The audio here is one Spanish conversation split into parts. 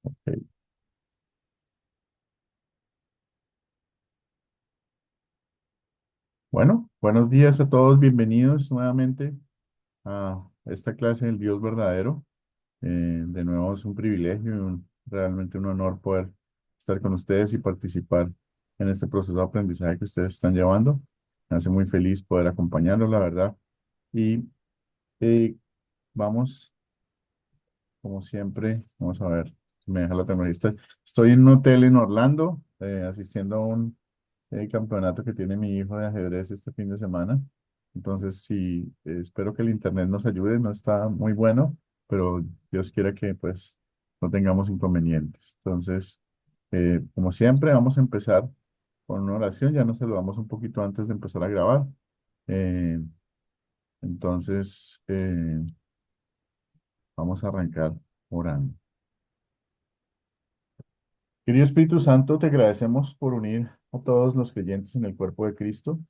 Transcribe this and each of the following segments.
Ok. Bueno, buenos días a todos, bienvenidos nuevamente a esta clase del Dios verdadero. De nuevo es un privilegio y realmente un honor poder estar con ustedes y participar en este proceso de aprendizaje que ustedes están llevando. Me hace muy feliz poder acompañarlos, la verdad. Y eh, vamos, como siempre, vamos a ver, si me deja la tecnología. Estoy en un hotel en Orlando, asistiendo a un campeonato que tiene mi hijo de ajedrez este fin de semana. Entonces, sí, espero que el internet nos ayude. No está muy bueno, pero Dios quiera que pues no tengamos inconvenientes. Entonces, como siempre, vamos a empezar con una oración. Ya nos saludamos un poquito antes de empezar a grabar. Eh, entonces, vamos a arrancar orando. Querido Espíritu Santo, te agradecemos por unir a todos los creyentes en el cuerpo de Cristo.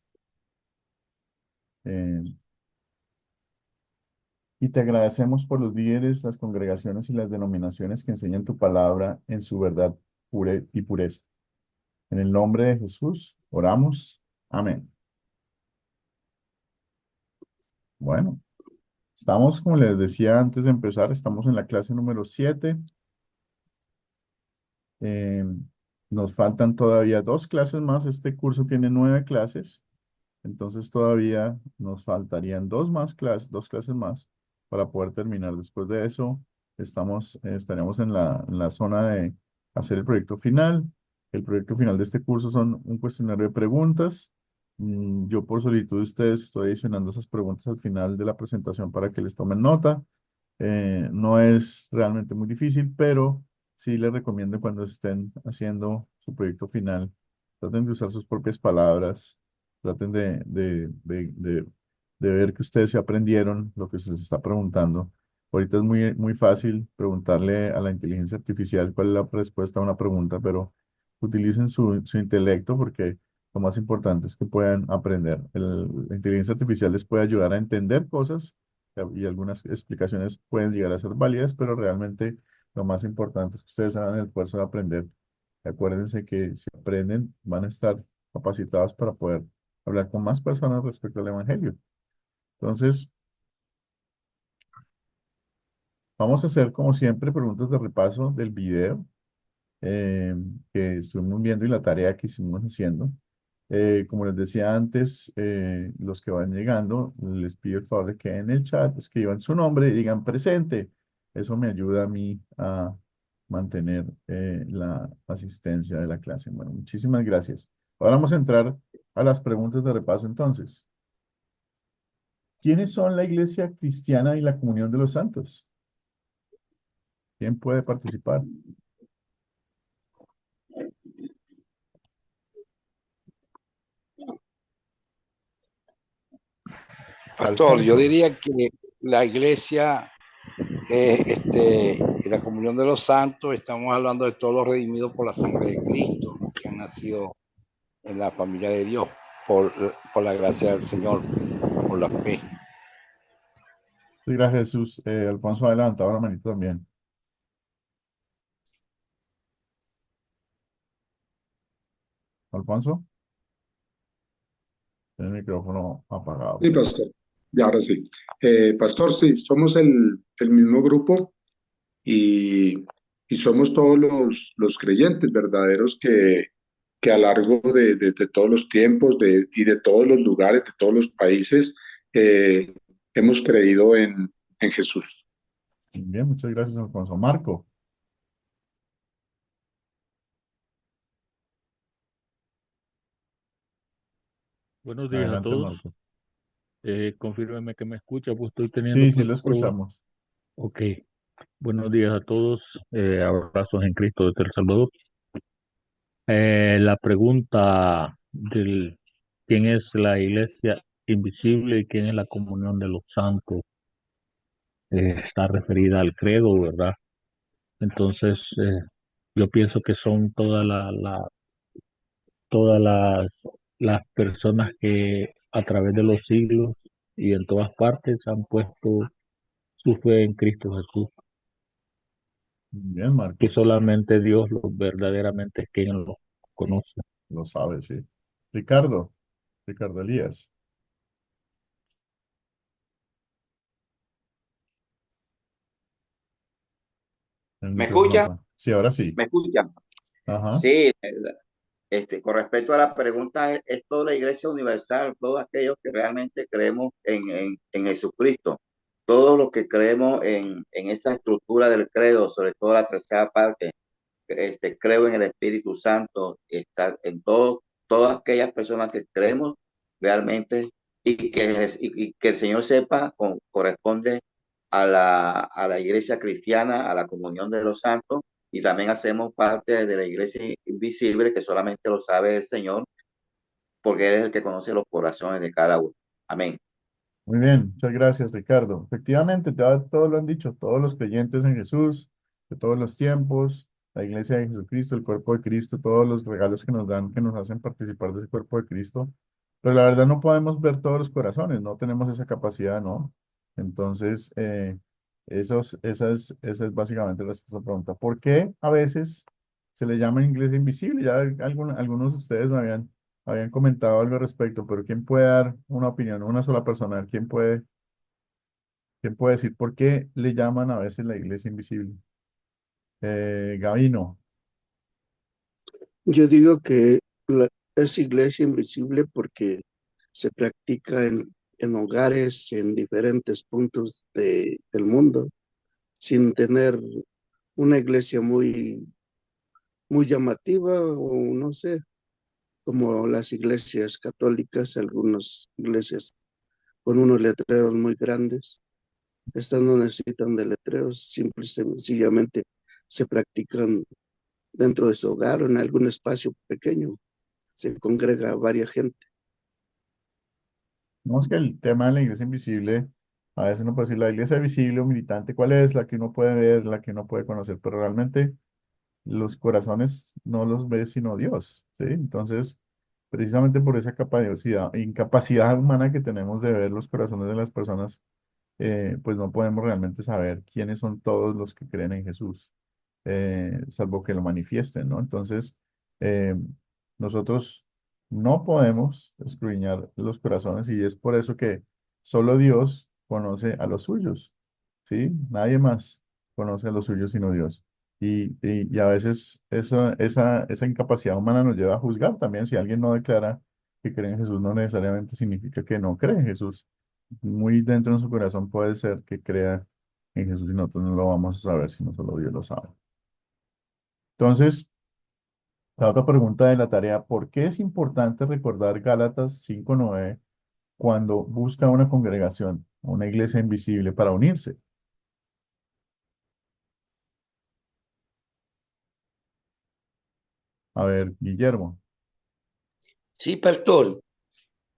Eh, Y te agradecemos por los líderes, las congregaciones y las denominaciones que enseñan tu palabra en su verdad y pureza. En el nombre de Jesús, oramos. Amén. Bueno, estamos, como les decía antes de empezar, estamos en la clase número 7. Eh, Nos faltan todavía 2 clases más. Este curso tiene 9 clases. Entonces todavía nos faltarían 2 clases más para poder terminar. Después de eso, estaremos en la zona de hacer el proyecto final. El proyecto final de este curso son un cuestionario de preguntas. Yo por solicitud de ustedes estoy adicionando esas preguntas al final de la presentación para que les tomen nota. No es realmente muy difícil, pero sí les recomiendo cuando estén haciendo su proyecto final, traten de usar sus propias palabras. Traten de ver que ustedes se aprendieron lo que se les está preguntando. Ahorita es muy fácil preguntarle a la inteligencia artificial cuál es la respuesta a una pregunta, pero utilicen su intelecto porque lo más importante es que puedan aprender. La inteligencia artificial les puede ayudar a entender cosas y algunas explicaciones pueden llegar a ser válidas, pero realmente lo más importante es que ustedes hagan el esfuerzo de aprender. Acuérdense que si aprenden, van a estar capacitados para poder hablar con más personas respecto al Evangelio. Entonces, vamos a hacer, como siempre, preguntas de repaso del video eh, que estuvimos viendo y la tarea que hicimos haciendo. Como les decía antes, los que van llegando, les pido el favor de que en el chat escriban su nombre y digan presente. Eso me ayuda a mí a mantener la asistencia de la clase. Bueno, muchísimas gracias. Ahora vamos a entrar a las preguntas de repaso entonces. ¿Quiénes son la Iglesia Cristiana y la Comunión de los Santos? ¿Quién puede participar? Pastor, yo Alfonso. diría que la iglesia, y la comunión de los santos, estamos hablando de todos los redimidos por la sangre de Cristo, que han nacido en la familia de Dios, por, por la gracia del Señor, por la fe. Gracias, Jesús. Alfonso ha levantado la manito también. Alfonso, tiene el micrófono apagado. Sí, pastor. Y ahora sí. Pastor, sí, somos el mismo grupo y, y somos todos los creyentes verdaderos que a lo largo de todos los tiempos y de todos los lugares, de todos los países, eh, hemos creído en Jesús. Bien, muchas gracias, Alfonso. Marco, Buenos días a adelante, todos. Marco. Confírmeme que me escucha, pues estoy teniendo Sí, sí, pues lo problemas. escuchamos. Ok. Buenos días a todos. Abrazos en Cristo desde El Salvador. La pregunta del quién es la iglesia invisible y quién es la comunión de los santos está referida al credo, ¿verdad? Entonces, yo pienso que son todas las personas que a través de los siglos y en todas partes han puesto su fe en Cristo Jesús. Bien, que Marcos, solamente Dios lo verdaderamente es quien lo conoce. lo sabes, sí. Ricardo, Ricardo Elías, el ¿Me escuchan? micrófono. Sí, ahora sí. ¿Me escuchan? Ajá. Sí, con respecto a la pregunta, es toda la Iglesia Universal, todos aquellos que realmente creemos en Jesucristo, todos los que creemos en esa estructura del credo, sobre todo la tercera parte, creo en el Espíritu Santo, estar en todo, todas aquellas personas que creemos realmente y que el Señor sepa, corresponde a la iglesia cristiana, a la comunión de los santos, y también hacemos parte de la iglesia invisible que solamente lo sabe el Señor, porque Él es el que conoce los corazones de cada uno. Amén. Muy bien, muchas gracias, Ricardo. Efectivamente, ya todos lo han dicho, todos los creyentes en Jesús, de todos los tiempos, la iglesia de Jesucristo, el cuerpo de Cristo, todos los regalos que nos dan, que nos hacen participar de ese cuerpo de Cristo. Pero la verdad no podemos ver todos los corazones, no tenemos esa capacidad, ¿no? Entonces, esa es básicamente la respuesta a la pregunta. ¿Por qué a veces se le llama iglesia invisible? Ya algunos de ustedes habían comentado algo al respecto, pero ¿quién puede dar una opinión? Una sola persona, ¿quién puede decir por qué le llaman a veces la iglesia invisible? Gavino, Yo digo que es iglesia invisible porque se practica en hogares en diferentes puntos del mundo, sin tener una iglesia muy llamativa o no sé, como las iglesias católicas, algunas iglesias con unos letreros muy grandes. Estas no necesitan de letreros, simple y sencillamente se practican dentro de su hogar o en algún espacio pequeño. Se congrega varias gente. no es que el tema de la iglesia invisible, a veces uno puede decir la iglesia visible o militante, ¿cuál es? La que uno puede ver, la que uno puede conocer, pero realmente los corazones no los ve sino Dios, ¿sí? Entonces, precisamente por esa incapacidad humana que tenemos de ver los corazones de las personas, pues no podemos realmente saber quiénes son todos los que creen en Jesús, salvo que lo manifiesten, ¿no? Entonces, eh, nosotros no podemos escudriñar los corazones y es por eso que solo Dios conoce a los suyos, ¿sí? Nadie más conoce a los suyos sino Dios. Y a veces esa incapacidad humana nos lleva a juzgar también. Si alguien no declara que cree en Jesús, no necesariamente significa que no cree en Jesús. Muy dentro de su corazón puede ser que crea en Jesús y nosotros no lo vamos a saber, sino solo Dios lo sabe. Entonces, la otra pregunta de la tarea, ¿por qué es importante recordar Gálatas 5:9 cuando busca una congregación, una iglesia invisible para unirse? A ver, Guillermo. Sí, pastor,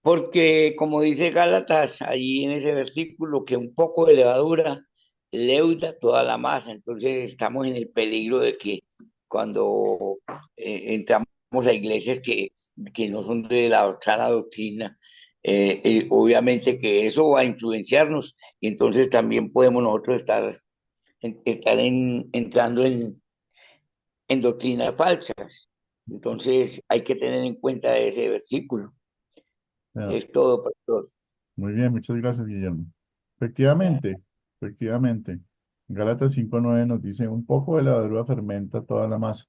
porque como dice Gálatas ahí en ese versículo, que un poco de levadura leuda toda la masa. Entonces estamos en el peligro de que cuando entramos a iglesias que no son de la sana doctrina, obviamente que eso va a influenciarnos y entonces también podemos nosotros entrando en doctrinas falsas. Entonces hay que tener en cuenta ese versículo. Ya, Es todo, pastor. muy bien, muchas gracias, Guillermo. Ya. Efectivamente. Gálatas 5:9 nos dice, un poco de levadura fermenta toda la masa.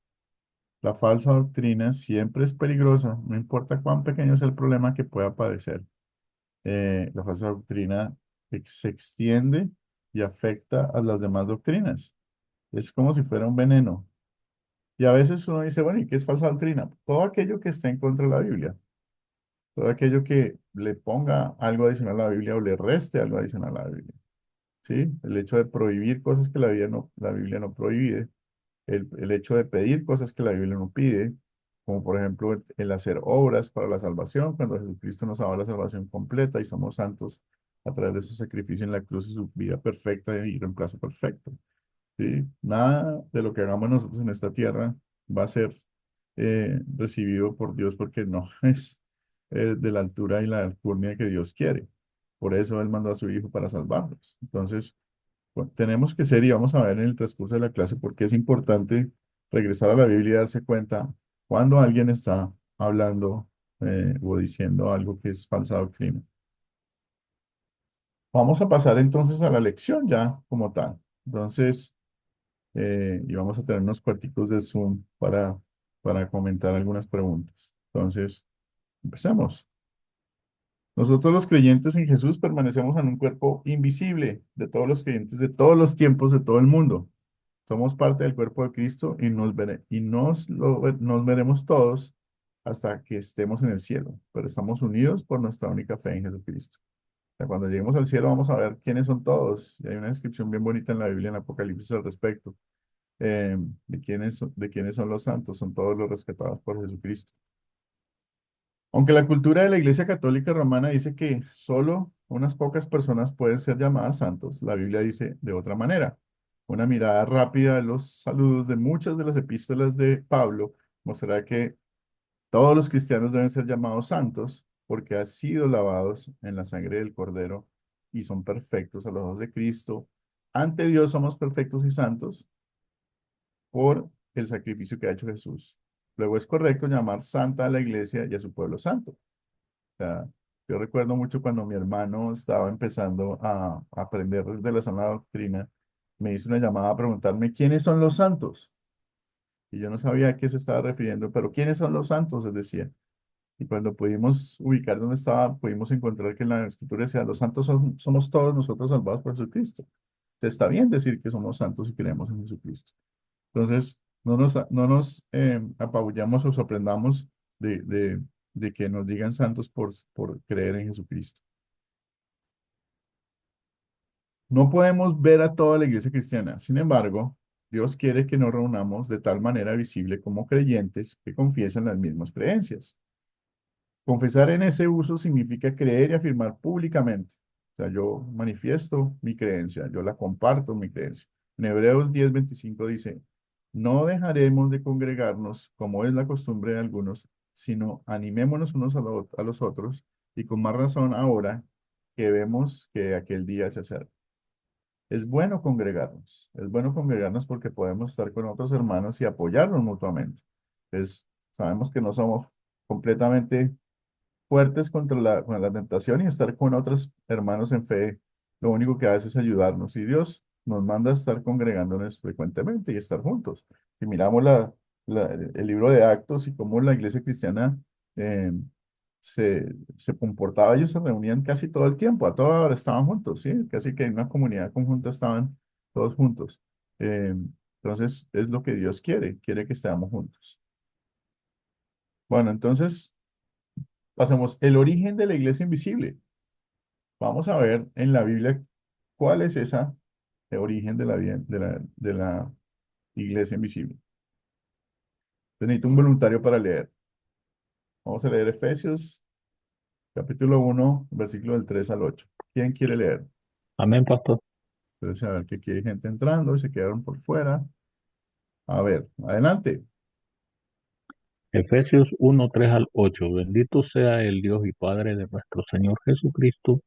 La falsa doctrina siempre es peligrosa, no importa cuán pequeño es el problema que pueda padecer. La falsa doctrina se extiende y afecta a las demás doctrinas. Es como si fuera un veneno. Y a veces uno dice, bueno, ¿y qué es falsa doctrina? Todo aquello que esté en contra de la Biblia, todo aquello que le ponga algo adicional a la Biblia o le reste algo adicional a la Biblia. ¿Sí? El hecho de prohibir cosas que la Biblia no prohíbe, el hecho de pedir cosas que la Biblia no pide, como por ejemplo el hacer obras para la salvación, cuando Jesucristo nos ha dado la salvación completa y somos santos a través de su sacrificio en la cruz y su vida perfecta y reemplazo perfecto. ¿Sí? Nada de lo que hagamos nosotros en esta tierra va a ser recibido por Dios porque no es de la altura y la alcurnia que Dios quiere. Por eso Él mandó a su Hijo para salvarnos. Entonces, tenemos que ser, y vamos a ver en el transcurso de la clase, por qué es importante regresar a la Biblia y darse cuenta cuando alguien está hablando o diciendo algo que es falsa doctrina. Vamos a pasar entonces a la lección ya como tal. Entonces, y vamos a tener unos cuarticos de Zoom para comentar algunas preguntas. Entonces, empecemos. Nosotros los creyentes en Jesús permanecemos en un cuerpo invisible de todos los creyentes de todos los tiempos de todo el mundo. Somos parte del cuerpo de Cristo y nos veremos todos hasta que estemos en el cielo, pero estamos unidos por nuestra única fe en Jesucristo. O sea, cuando lleguemos al cielo vamos a ver quiénes son todos. Y hay una descripción bien bonita en la Biblia, en Apocalipsis al respecto, de quiénes son los santos. Son todos los rescatados por Jesucristo. Aunque la cultura de la Iglesia Católica Romana dice que solo unas pocas personas pueden ser llamadas santos, la Biblia dice de otra manera. Una mirada rápida a los saludos de muchas de las epístolas de Pablo mostrará que todos los cristianos deben ser llamados santos porque han sido lavados en la sangre del Cordero y son perfectos a los ojos de Cristo. Ante Dios somos perfectos y santos por el sacrificio que ha hecho Jesús. Luego es correcto llamar santa a la iglesia y a su pueblo santo. O sea, yo recuerdo mucho cuando mi hermano estaba empezando a aprender de la sana doctrina, me hizo una llamada a preguntarme quiénes son los santos. Y yo no sabía a qué se estaba refiriendo, pero ¿quiénes son los santos? Es decir, y cuando pudimos ubicar dónde estaba, pudimos encontrar que en la escritura decía, los santos somos todos nosotros salvados por Jesucristo. Entonces, está bien decir que somos santos y creemos en Jesucristo. Entonces, no nos apabullamos o sorprendamos de que nos digan santos por creer en Jesucristo. No podemos ver a toda la iglesia cristiana. Sin embargo, Dios quiere que nos reunamos de tal manera visible como creyentes que confiesan las mismas creencias. Confesar en ese uso significa creer y afirmar públicamente. O sea, yo manifiesto mi creencia, yo la comparto mi creencia. En Hebreos 10:25 dice, no dejaremos de congregarnos como es la costumbre de algunos, sino animémonos unos a los otros y con más razón ahora que vemos que aquel día se acerca. Es bueno congregarnos porque podemos estar con otros hermanos y apoyarnos mutuamente. Sabemos que no somos completamente fuertes contra la tentación y estar con otros hermanos en fe, lo único que hace es ayudarnos. Y Dios nos manda a estar congregándonos frecuentemente y estar juntos. Y miramos el libro de Actos y cómo la iglesia cristiana eh, se comportaba, ellos se reunían casi todo el tiempo, a toda hora estaban juntos, ¿sí? Casi que en una comunidad conjunta estaban todos juntos. Eh, entonces, es lo que Dios quiere que estemos juntos. Bueno, entonces pasemos el origen de la iglesia invisible. Vamos a ver en la Biblia cuál es esa origen de la iglesia invisible. Necesito un voluntario para leer. Vamos a leer Efesios, capítulo 1, versículo del 3 al 8. ¿Quién quiere leer? Amén, pastor. Entonces, a ver que aquí hay gente entrando y se quedaron por fuera. A ver, adelante. Efesios 1, 3 al 8. Bendito sea el Dios y Padre de nuestro Señor Jesucristo,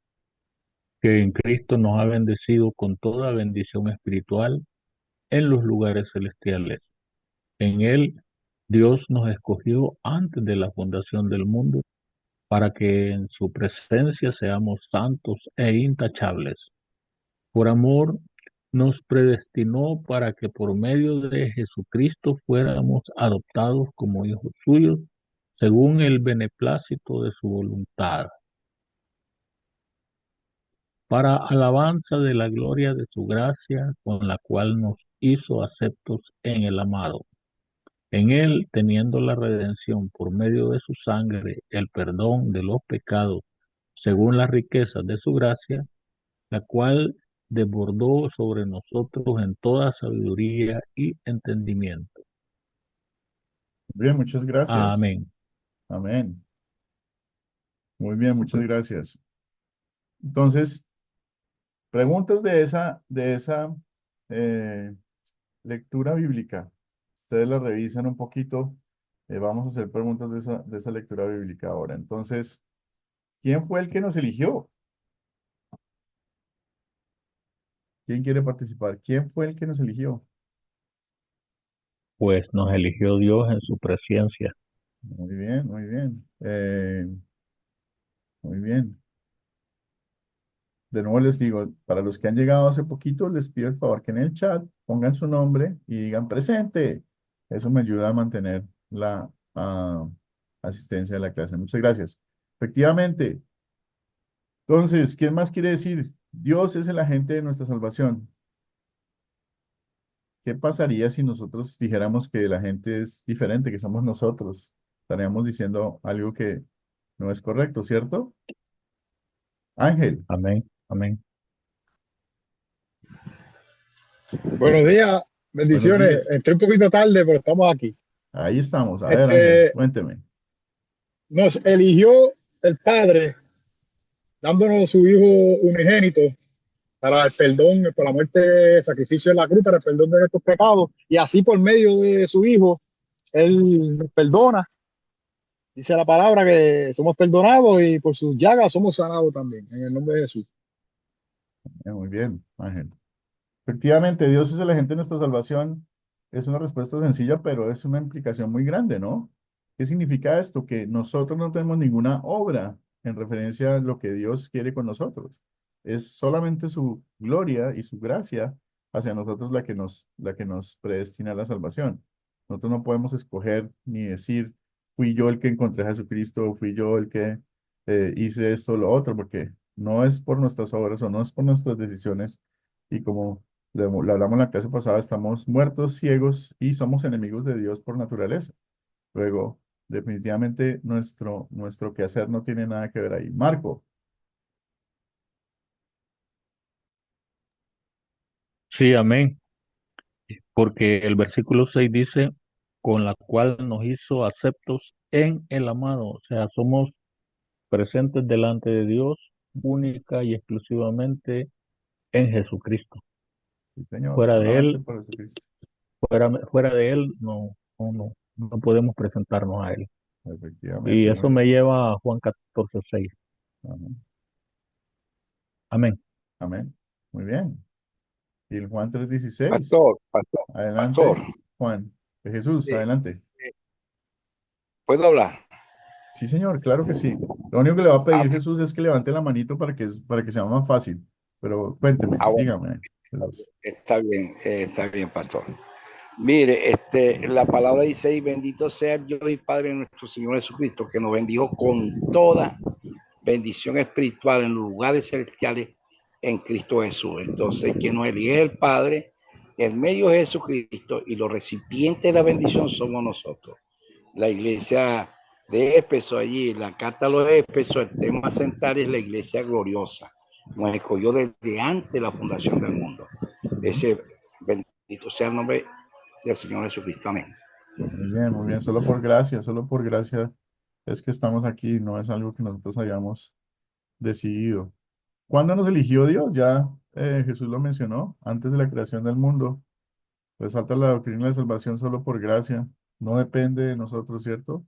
que en Cristo nos ha bendecido con toda bendición espiritual en los lugares celestiales. En Él, Dios nos escogió antes de la fundación del mundo para que en su presencia seamos santos e intachables. Por amor, nos predestinó para que por medio de Jesucristo fuéramos adoptados como hijos suyos, según el beneplácito de su voluntad, para alabanza de la gloria de su gracia, con la cual nos hizo aceptos en el amado. En él, teniendo la redención por medio de su sangre, el perdón de los pecados, según las riquezas de su gracia, la cual desbordó sobre nosotros en toda sabiduría y entendimiento. Bien, muchas gracias. Amén. Amén. Muy bien, muchas gracias. Entonces, preguntas de esa eh, lectura bíblica. Ustedes la revisan un poquito. Vamos a hacer preguntas de esa lectura bíblica ahora. Entonces, ¿quién fue el que nos eligió? ¿Quién quiere participar? ¿Quién fue el que nos eligió? Pues nos eligió Dios en su presencia. Muy bien, muy bien. Muy bien. De nuevo les digo, para los que han llegado hace poquito, les pido el favor que en el chat pongan su nombre y digan presente. Eso me ayuda a mantener la asistencia de la clase. Muchas gracias. Efectivamente. Entonces, ¿quién más quiere decir? Dios es el agente de nuestra salvación. ¿Qué pasaría si nosotros dijéramos que la gente es diferente, que somos nosotros? Estaríamos diciendo algo que no es correcto, ¿cierto? Ángel, Amén, amén. Buenos días, buenos bendiciones. días. Entré un poquito tarde, pero estamos aquí. Ahí estamos. A ver, Ángel, Este, cuénteme. nos eligió el Padre, dándonos su Hijo unigénito para el perdón, por la muerte, el sacrificio de la cruz, para el perdón de nuestros pecados. Y así por medio de su Hijo, Él nos perdona. Dice la palabra que somos perdonados y por sus llagas somos sanados también, en el nombre de Jesús. Muy bien, Ángel. Efectivamente, Dios es el agente de nuestra salvación. Es una respuesta sencilla, pero es una implicación muy grande, ¿no? ¿Qué significa esto? Que nosotros no tenemos ninguna obra en referencia a lo que Dios quiere con nosotros. Es solamente su gloria y su gracia hacia nosotros la que nos predestina a la salvación. Nosotros no podemos escoger ni decir, fui yo el que encontré a Jesucristo, o fui yo el que hice esto o lo otro, porque no es por nuestras obras o no es por nuestras decisiones. Y como le hablamos en la clase pasada, estamos muertos, ciegos y somos enemigos de Dios por naturaleza. Luego, definitivamente nuestro quehacer no tiene nada que ver ahí. Marco, Sí, amén. Porque el versículo 6 dice, con la cual nos hizo aceptos en el amado. O sea, somos presentes delante de Dios única y exclusivamente en Jesucristo. sí, Señor, Fuera de solamente Él, por Jesucristo. fuera de Él, no podemos presentarnos a Él. Y Efectivamente, muy eso me bien. lleva a Juan 14:6. Ajá. Amén. Amén. Muy bien. Y el Juan 3:16. Pastor, Adelante, Juan. De Jesús, eh, adelante. ¿puedo hablar? Sí, señor, claro que sí. Lo único que le va a Ah, pedir Jesús es que levante la manito para que sea más fácil. Pero cuénteme, bueno, dígame, Jesús. está bien, pastor. Mire, la palabra dice, y bendito sea Dios y Padre de nuestro Señor Jesucristo, que nos bendijo con toda bendición espiritual en los lugares celestiales en Cristo Jesús. Entonces, quien nos elige es el Padre, en medio de Jesucristo, y los recipientes de la bendición somos nosotros. La iglesia de Éfeso allí, la carta a los Éfesos, el tema central es la iglesia gloriosa. Nos escogió desde antes de la fundación del mundo. Ese bendito sea el nombre del Señor Jesucristo. Amén. Muy bien, muy bien. Solo por gracia es que estamos aquí, no es algo que nosotros hayamos decidido. ¿Cuándo nos eligió Dios? Ya Jesús lo mencionó, antes de la creación del mundo. Pues falta la doctrina de la salvación solo por gracia. No depende de nosotros, ¿cierto?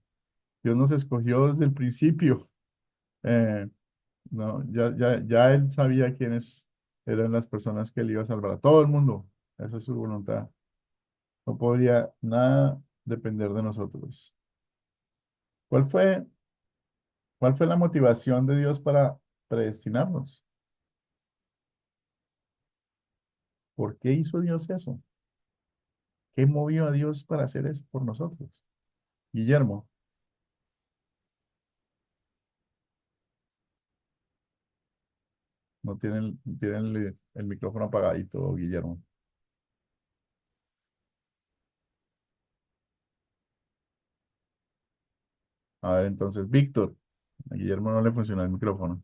Dios nos escogió desde el principio. Eh, no, ya Él sabía quiénes eran las personas que Él iba a salvar. A todo el mundo. Esa es su voluntad. No podría nada depender de nosotros. ¿Cuál fue, cuál fue la motivación de Dios para predestinarnos? ¿Por qué hizo Dios eso? ¿Qué movió a Dios para hacer eso por nosotros? Guillermo, no tienen el micrófono apagadito, Guillermo. A ver, entonces, Víctor, a Guillermo no le funciona el micrófono.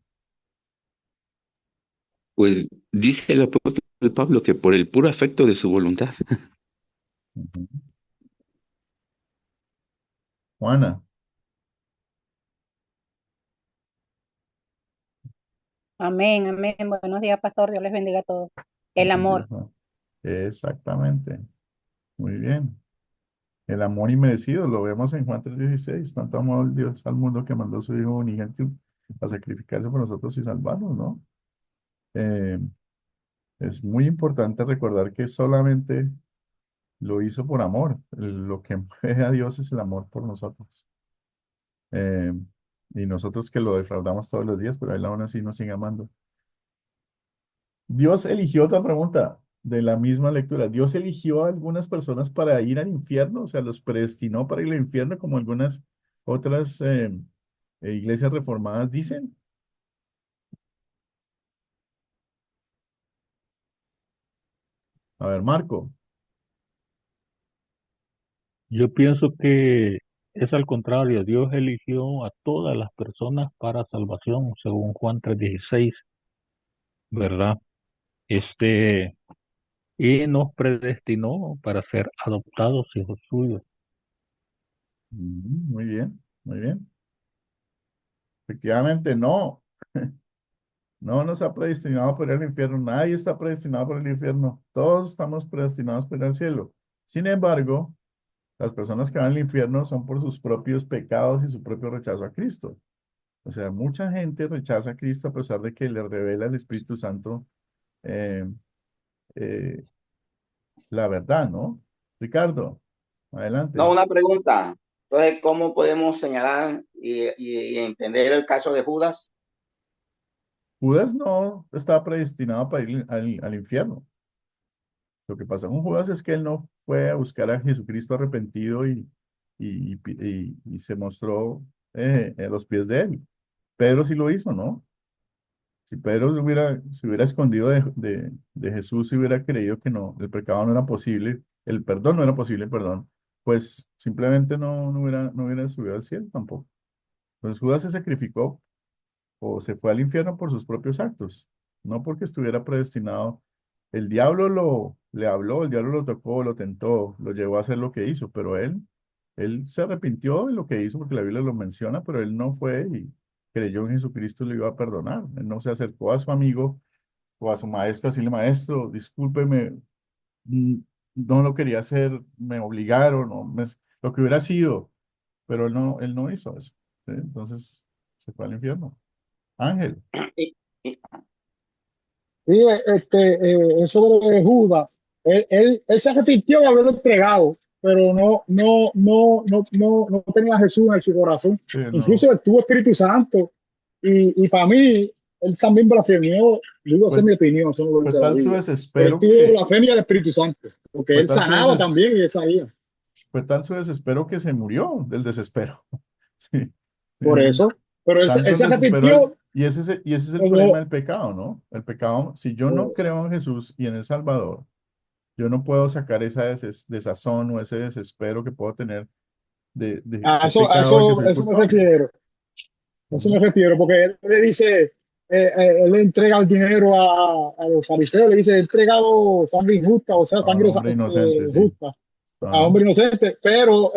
Pues dice el apóstol Pablo que por el puro afecto de su voluntad. Ujú. Juana, Amén, amén. Buenos días, pastor. Dios les bendiga a todos. El buenos días, amor. Juan. Exactamente, muy bien. El amor inmerecido, lo vemos en Juan 3:16. Tanto amó Dios al mundo que mandó a su Hijo unigénito a sacrificarse por nosotros y salvarnos, ¿no? Eh, Es muy importante recordar que solamente lo hizo por amor. Lo que mueve a Dios es el amor por nosotros. Eh, y nosotros que lo defraudamos todos los días, pero él aún así nos sigue amando. Dios eligió otra pregunta de la misma lectura. Dios eligió a algunas personas para ir al infierno, o sea, los predestinó para ir al infierno, como algunas otras iglesias reformadas dicen. A ver, Marco. Yo pienso que es al contrario, Dios eligió a todas las personas para salvación, según Juan 3:16, ¿verdad? Este, y nos predestinó para ser adoptados hijos suyos. Muy bien, muy bien. Efectivamente, no. No nos ha predestinado para ir al infierno. Nadie está predestinado para el infierno. Todos estamos predestinados para ir al cielo. Sin embargo, las personas que van al infierno son por sus propios pecados y su propio rechazo a Cristo. O sea, mucha gente rechaza a Cristo a pesar de que le revela el Espíritu Santo eh, eh, la verdad, ¿no? Ricardo, No, adelante. una pregunta. Entonces, ¿cómo podemos señalar y entender el caso de Judas? Judas no estaba predestinado para ir al infierno. Lo que pasó con Judas es que él no fue a buscar a Jesucristo arrepentido y se mostró a los pies de él. Pedro sí lo hizo, ¿no? Si Pedro se hubiera escondido de Jesús, si hubiera creído que no, el pecado no era posible, el perdón no era posible, perdón, pues simplemente no hubiera subido al cielo tampoco. Entonces Judas se sacrificó o se fue al infierno por sus propios actos, no porque estuviera predestinado. El diablo le habló, el diablo lo tocó, lo tentó, lo llevó a hacer lo que hizo, pero él se arrepintió de lo que hizo porque la Biblia lo menciona, pero él no fue y creyó en Jesucristo y lo iba a perdonar. Él no se acercó a su amigo o a su maestro a decirle, maestro, discúlpeme, mm, no lo quería hacer, me obligaron, lo que hubiera sido, pero él no hizo eso. ¿Sí? Entonces se fue al infierno. Ángel. Y- y- Sí, eso de Judas, él se arrepintió de haberlo entregado, pero no tenía a Jesús en su corazón. Sí, no. Incluso él tuvo Espíritu Santo y para mí, él también blasfemió, digo, esa Fue, es mi opinión, eso no lo fue dice la tal su Biblia. Él desespero tuvo que, blasfemia del Espíritu Santo, porque fue él tal su sanaba deses- también y él sabía. fue tal su desespero que se murió del desespero. Sí. Por Eh, eso, pero tanto él el se desespero, arrepintió y ese es el problema como, del pecado, ¿no? El pecado, si yo no como creo en Jesús y en el Salvador, yo no puedo sacar esa desazón o ese desespero que puedo tener de a qué eso, a pecado del que eso, soy a eso me culpable. refiero. A eso me Ujú. refiero, porque él le dice, él le entrega el dinero a los fariseos, le dice, he entregado sangre injusta, o sea, A un sangre hombre inocente, sí. justa a Ajá. hombre inocente, pero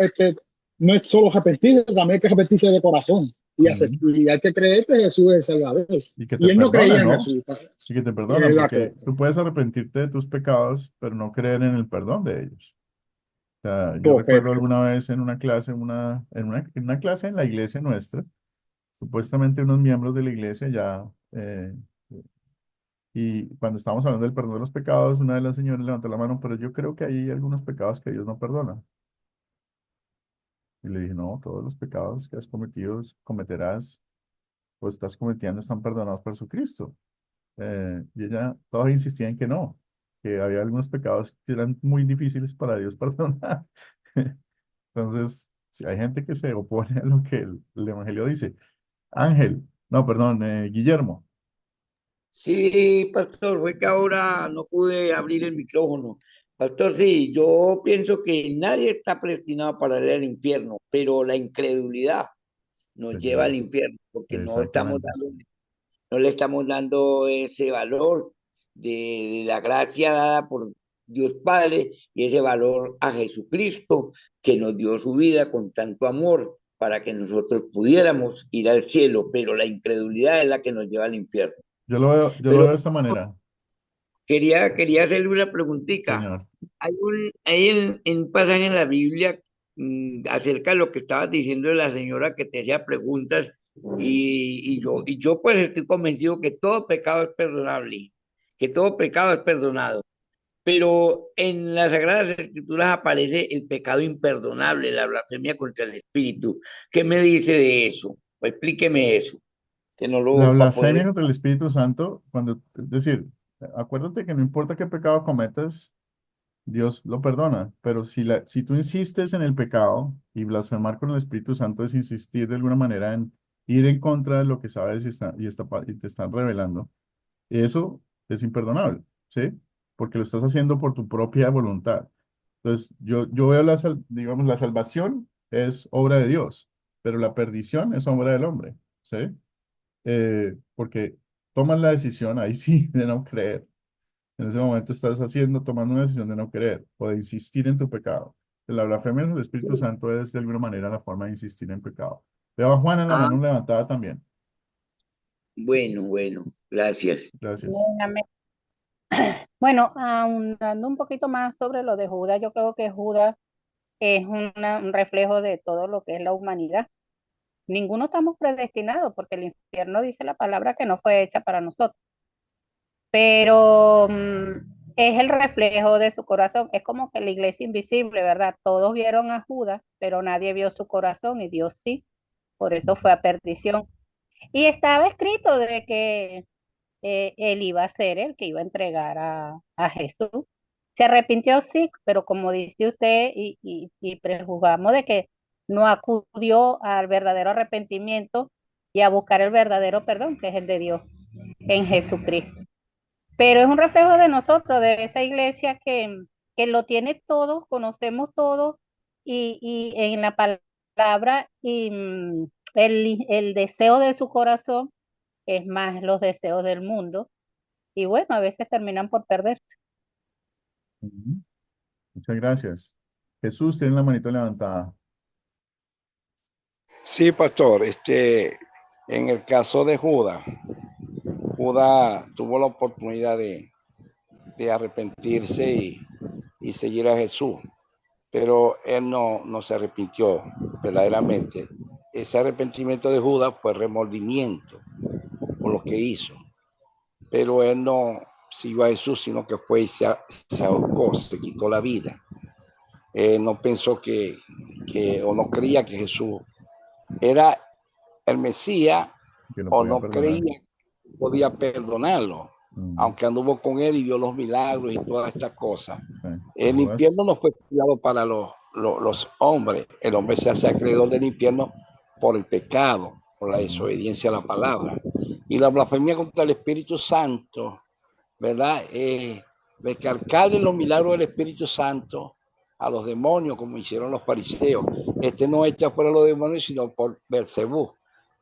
no es solo arrepentirse, también hay que arrepentirse de corazón Ujú. y hay que creer que Jesús es el Salvador. Y que te Y él no perdona, creía en ¿no? Jesús. Y que te perdona, La porque tú puedes arrepentirte de tus pecados, pero no creer en el perdón de ellos. O sea, yo recuerdo correcto. alguna vez en una clase, en una clase en la iglesia nuestra, supuestamente unos miembros de la iglesia ya, y cuando estábamos hablando del perdón de los pecados, una de las señoras levantó la mano, pero yo creo que hay algunos pecados que Dios no perdona. Y le dije, no, todos los pecados que has cometido, cometerás, o estás cometiendo, están perdonados por Jesucristo. Y ella todavía insistía en que había algunos pecados que eran muy difíciles para Dios perdonar. Entonces, si hay gente que se opone a lo que el Evangelio dice. Ángel, no, perdón, Guillermo. Sí, pastor, fue que ahora no pude abrir el micrófono. Pastor, sí, yo pienso que nadie está predestinado para ir al infierno, pero la incredulidad nos lleva al Señor, infierno, porque exactamente. no le estamos dando ese valor de la gracia dada por Dios Padre y ese valor a Jesucristo que nos dio su vida con tanto amor para que nosotros pudiéramos ir al cielo, pero la incredulidad es la que nos lleva al infierno. Yo lo veo Pero de esta manera, quería hacerle una preguntita. señor. Hay en un pasaje en la Biblia acerca de lo que estabas diciendo de la señora que te hacía preguntas y yo pues estoy convencido que todo pecado es perdonable. que todo pecado es perdonado. Pero en las Sagradas Escrituras aparece el pecado imperdonable, la blasfemia contra el Espíritu. ¿Qué me dice de eso? Explíqueme eso, que no La lo, para blasfemia poder... contra el Espíritu Santo, es decir, acuérdate que no importa qué pecado cometas, Dios lo perdona, pero si tú insistes en el pecado y blasfemar con el Espíritu Santo es insistir de alguna manera en ir en contra de lo que sabes y te están revelando, eso es imperdonable, ¿sí? Porque lo estás haciendo por tu propia voluntad. Entonces, yo veo digamos, la salvación es obra de Dios, pero la perdición es obra del hombre, ¿sí? Porque tomas la decisión ahí sí de no creer. En ese momento estás tomando una decisión de no creer o de insistir en tu pecado. La blasfemia del Espíritu Santo es de alguna manera la forma de insistir en pecado. Veo a Juan en la Ah, mano levantada también. bueno, gracias. Gracias. Amén, amén. Bueno, ahondando un poquito más sobre lo de Judas, yo creo que Judas es un reflejo de todo lo que es la humanidad. Ninguno estamos predestinados porque el infierno dice la palabra que no fue hecha para nosotros, pero es el reflejo de su corazón. Es como que la iglesia invisible, ¿verdad? Todos vieron a Judas, pero nadie vio su corazón y Dios sí, por eso fue a perdición. Y estaba escrito de que él iba a ser el que iba a entregar a Jesús. Se arrepintió, sí, pero como dice usted, y prejuzgamos de que no acudió al verdadero arrepentimiento y a buscar el verdadero perdón, que es el de Dios en Jesucristo. Pero es un reflejo de nosotros, de esa iglesia que lo tiene todo, conocemos todo, y en la palabra, y el deseo de su corazón es más los deseos del mundo, y bueno, a veces terminan por perderse. Ujú. Muchas gracias. Jesús tiene la manito levantada. Sí, pastor, en el caso de Judas, Judas tuvo la oportunidad de arrepentirse y seguir a Jesús, pero él no se arrepintió verdaderamente. Ese arrepentimiento de Judas fue remordimiento por lo que hizo, pero él no siguió a Jesús, sino que fue y se ahorcó, se quitó la vida. No pensó o no creía que Jesús era el Mesías, Que lo o podía no perdonar. creía que podía perdonarlo, aunque anduvo con él y vio los milagros y todas estas cosas. Sí. El infierno no fue creado para los hombres. El hombre se hace acreedor del infierno por el pecado, por la desobediencia a la palabra. Y la blasfemia contra el Espíritu Santo, ¿verdad? Recalcarle los milagros del Espíritu Santo a los demonios, como hicieron los fariseos. No echa fuera los demonios, sino por Belcebú,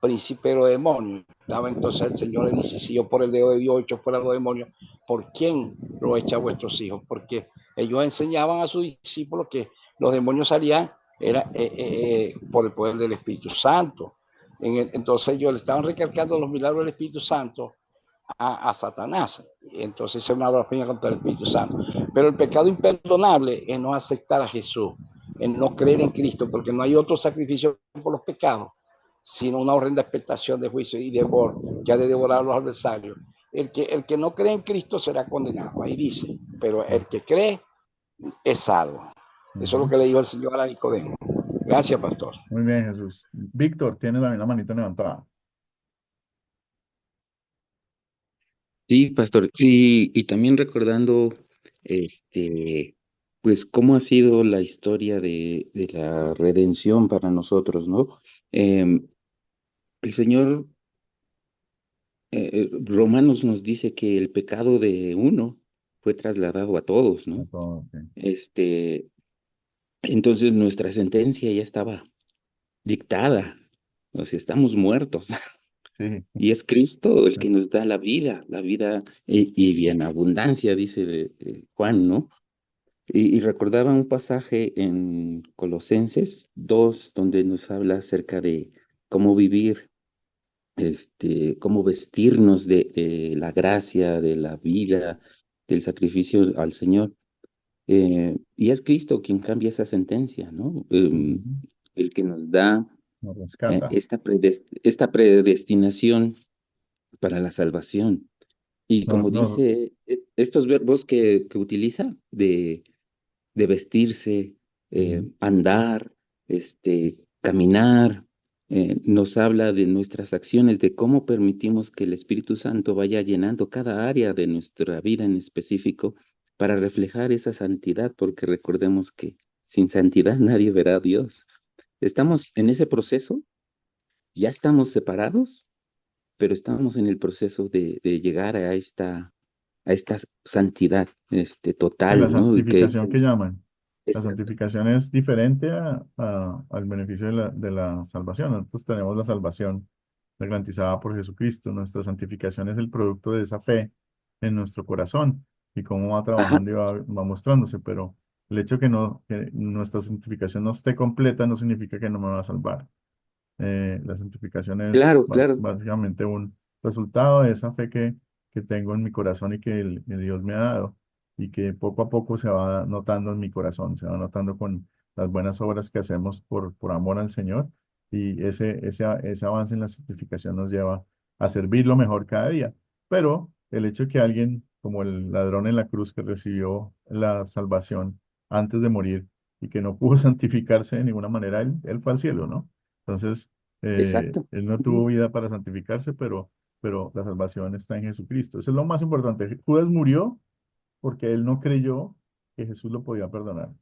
príncipe de los demonios. Entonces el Señor le dice: si yo por el dedo de Dios echo fuera los demonios, ¿por quién lo echa a vuestros hijos? Porque ellos enseñaban a sus discípulos que los demonios salían por el poder del Espíritu Santo. Entonces ellos le estaban recalcando los milagros del Espíritu Santo a Satanás. Entonces es una blasfemia contra el Espíritu Santo. Pero el pecado imperdonable es no aceptar a Jesús, en no creer en Cristo, porque no hay otro sacrificio por los pecados, sino una horrenda expectación de juicio y devor que ha de devorar a los adversarios. El que no cree en Cristo será condenado, ahí dice, pero el que cree es salvo. Eso es lo que le dijo el Señor a Nicodemo. Gracias, pastor. Muy bien, Jesús. Víctor, tiene la manito levantada. Sí, pastor. Y también recordando, pues cómo ha sido la historia de la redención para nosotros, ¿no? El Señor, Romanos nos dice que el pecado de uno fue trasladado a todos, A ¿no? todos, sí. Entonces nuestra sentencia ya estaba dictada, o sea, estamos muertos. Sí. Y es Cristo el que nos da la vida y en abundancia, dice Juan, ¿no? Y recordaba un pasaje en Colosenses 2, donde nos habla acerca de cómo vivir, cómo vestirnos de la gracia, de la vida, del sacrificio al Señor. Y es Cristo quien cambia esa sentencia, ¿no? El que nos da Nos rescata. esta predestinación para la salvación. Y No, como no, dice, estos verbos que utiliza de vestirse, ujú. andar, caminar, nos habla de nuestras acciones, de cómo permitimos que el Espíritu Santo vaya llenando cada área de nuestra vida en específico para reflejar esa santidad, porque recordemos que sin santidad nadie verá a Dios. Estamos en ese proceso, ya estamos separados, pero estamos en el proceso de llegar a esta santidad En la total, ¿no? Y santificación que llaman. La exacto, santificación es diferente al beneficio de la salvación. Nosotros tenemos la salvación garantizada por Jesucristo. Nuestra santificación es el producto de esa fe en nuestro corazón y cómo va ajá, trabajando y va mostrándose. Pero el hecho que nuestra santificación no esté completa no significa que no me va a salvar. La santificación es claro, claro, básicamente un resultado de esa fe que tengo en mi corazón y que que Dios me ha dado y que poco a poco se va notando en mi corazón, se va notando con las buenas obras que hacemos por amor al Señor y ese avance en la santificación nos lleva a servirlo mejor cada día. Pero el hecho de que alguien como el ladrón en la cruz que recibió la salvación antes de morir y que no pudo santificarse de ninguna manera, él fue al cielo, ¿no? Entonces, exacto. él no tuvo Ujú. vida para santificarse, pero la salvación está en Jesucristo. Eso es lo más importante. Judas murió porque él no creyó que Jesús lo podía perdonar.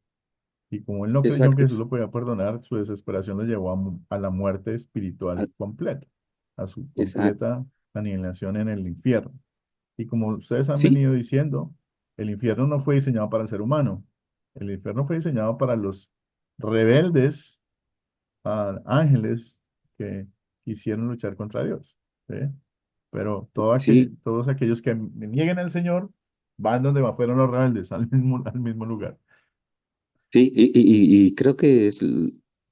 Y como él no creyó que Exacto. Jesús lo podía perdonar, su desesperación lo llevó a la muerte Ah, espiritual completa, a su exacto. completa aniquilación en el infierno. Y como ustedes han Sí, venido diciendo, el infierno no fue diseñado para el ser humano. El infierno fue diseñado para los rebeldes a ángeles que quisieron luchar contra Dios. ¿Sí? Pero sí, todos aquellos que me nieguen al Señor van donde fueron los rebeldes, al mismo lugar. sí. Y creo que es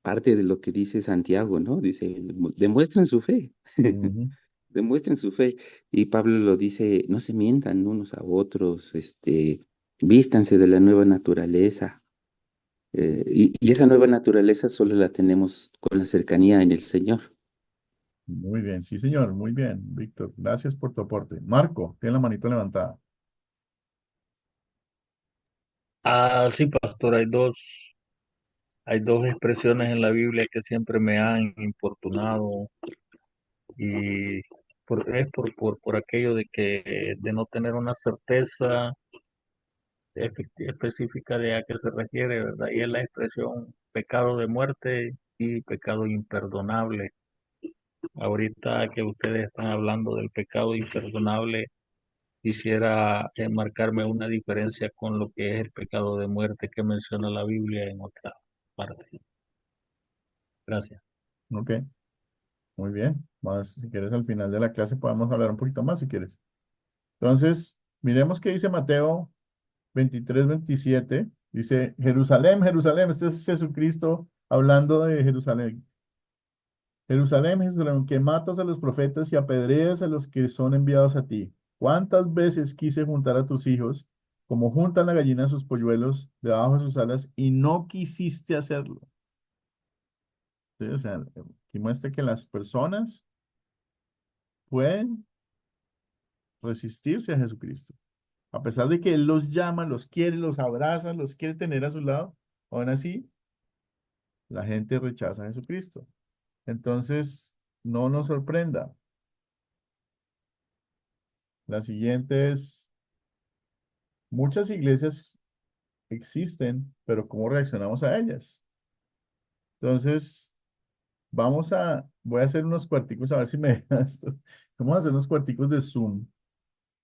parte de lo que dice Santiago, ¿no? Dice, demuestren su fe. Ujú. Demuestren su fe. Y Pablo lo dice, no se mientan unos a otros, vístanse de la nueva naturaleza. Y esa nueva naturaleza solo la tenemos con la cercanía en el Señor. Muy bien, sí, señor, muy bien, Víctor. Gracias por tu aporte. Marco, tiene la manito levantada. Ah, sí, pastor, hay dos expresiones en la Biblia que siempre me han importunado y por aquello de que de no tener una certeza específica de a qué se refiere, ¿verdad? Y es la expresión pecado de muerte y pecado imperdonable. Ahorita que ustedes están hablando del pecado imperdonable, quisiera marcarme una diferencia con lo que es el pecado de muerte que menciona la Biblia en otra parte. Gracias. Ok, muy bien. Más, si quieres, al final de la clase podemos hablar un poquito más, si quieres. Entonces, miremos qué dice Mateo 23-27. Dice, Jerusalén, Jerusalén, este es Jesucristo hablando de Jerusalén. Jerusalén, Jerusalén, que matas a los profetas y apedreas a los que son enviados a ti. ¿Cuántas veces quise juntar a tus hijos, como juntan la gallina a sus polluelos debajo de sus alas, y no quisiste hacerlo? ¿Sí? O sea, aquí muestra que las personas pueden resistirse a Jesucristo. A pesar de que Él los llama, los quiere, los abraza, los quiere tener a su lado, aún así, la gente rechaza a Jesucristo. Entonces, no nos sorprenda. La siguiente es, muchas iglesias existen, pero ¿cómo reaccionamos a ellas? Entonces, voy a hacer unos cuarticos, a ver si me deja esto. Vamos a hacer unos cuarticos de Zoom,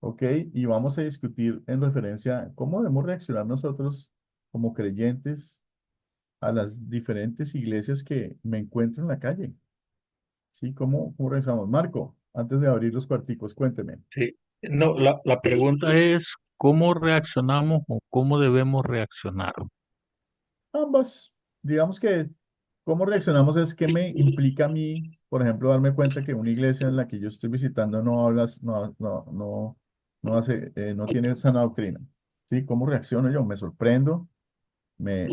¿ok? Y vamos a discutir en referencia a cómo debemos reaccionar nosotros como creyentes a las diferentes iglesias que me encuentro en la calle. ¿Sí? ¿Cómo reaccionamos? Marco, antes de abrir los cuarticos, cuénteme. Sí. No, la pregunta es, ¿cómo reaccionamos o cómo debemos reaccionar? Ambas. Digamos que cómo reaccionamos es qué me implica a mí, por ejemplo, darme cuenta que una iglesia en la que yo estoy visitando no tiene sana doctrina. ¿Sí? ¿Cómo reacciono yo? ¿Me sorprendo? ¿Me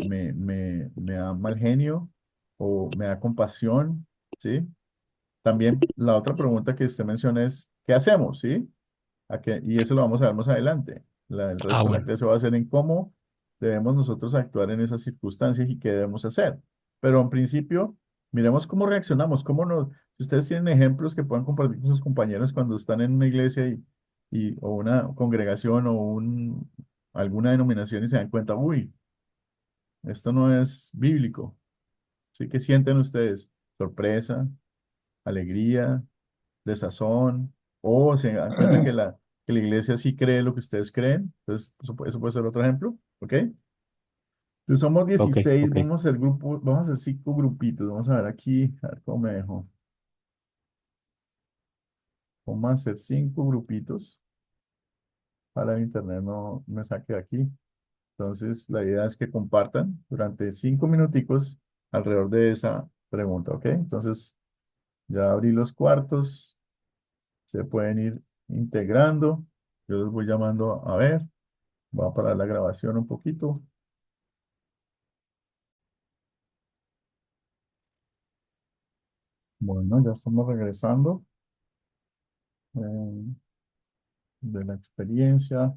da mal genio? ¿O me da compasión? ¿Sí? También la otra pregunta que usted menciona es, ¿qué hacemos? ¿Sí? y eso lo vamos a ver más adelante. El Ah, resto de la bueno. clase va a ser en cómo debemos nosotros actuar en esas circunstancias y qué debemos hacer. Pero en principio, miremos cómo reaccionamos, si ustedes tienen ejemplos que puedan compartir con sus compañeros cuando están en una iglesia o una congregación o alguna denominación y se dan cuenta, uy, esto no es bíblico. ¿Sí? ¿Qué sienten ustedes? ¿Sorpresa, alegría, desazón? ¿O se dan cuenta que la iglesia sí cree lo que ustedes creen? Entonces, eso puede ser otro ejemplo, ¿ok? Entonces somos Ok, 16, ok. vamos a hacer 5 grupitos. Vamos a ver aquí, a ver cómo me dejo. Vamos a hacer 5 grupitos para el internet no me saque de aquí. Entonces, la idea es que compartan durante 5 minuticos alrededor de esa pregunta, ¿ok? Entonces, ya abrí los cuartos, se pueden ir integrando. Yo los voy llamando a ver. Voy a parar la grabación un poquito. Bueno, ya estamos regresando eh, de la experiencia.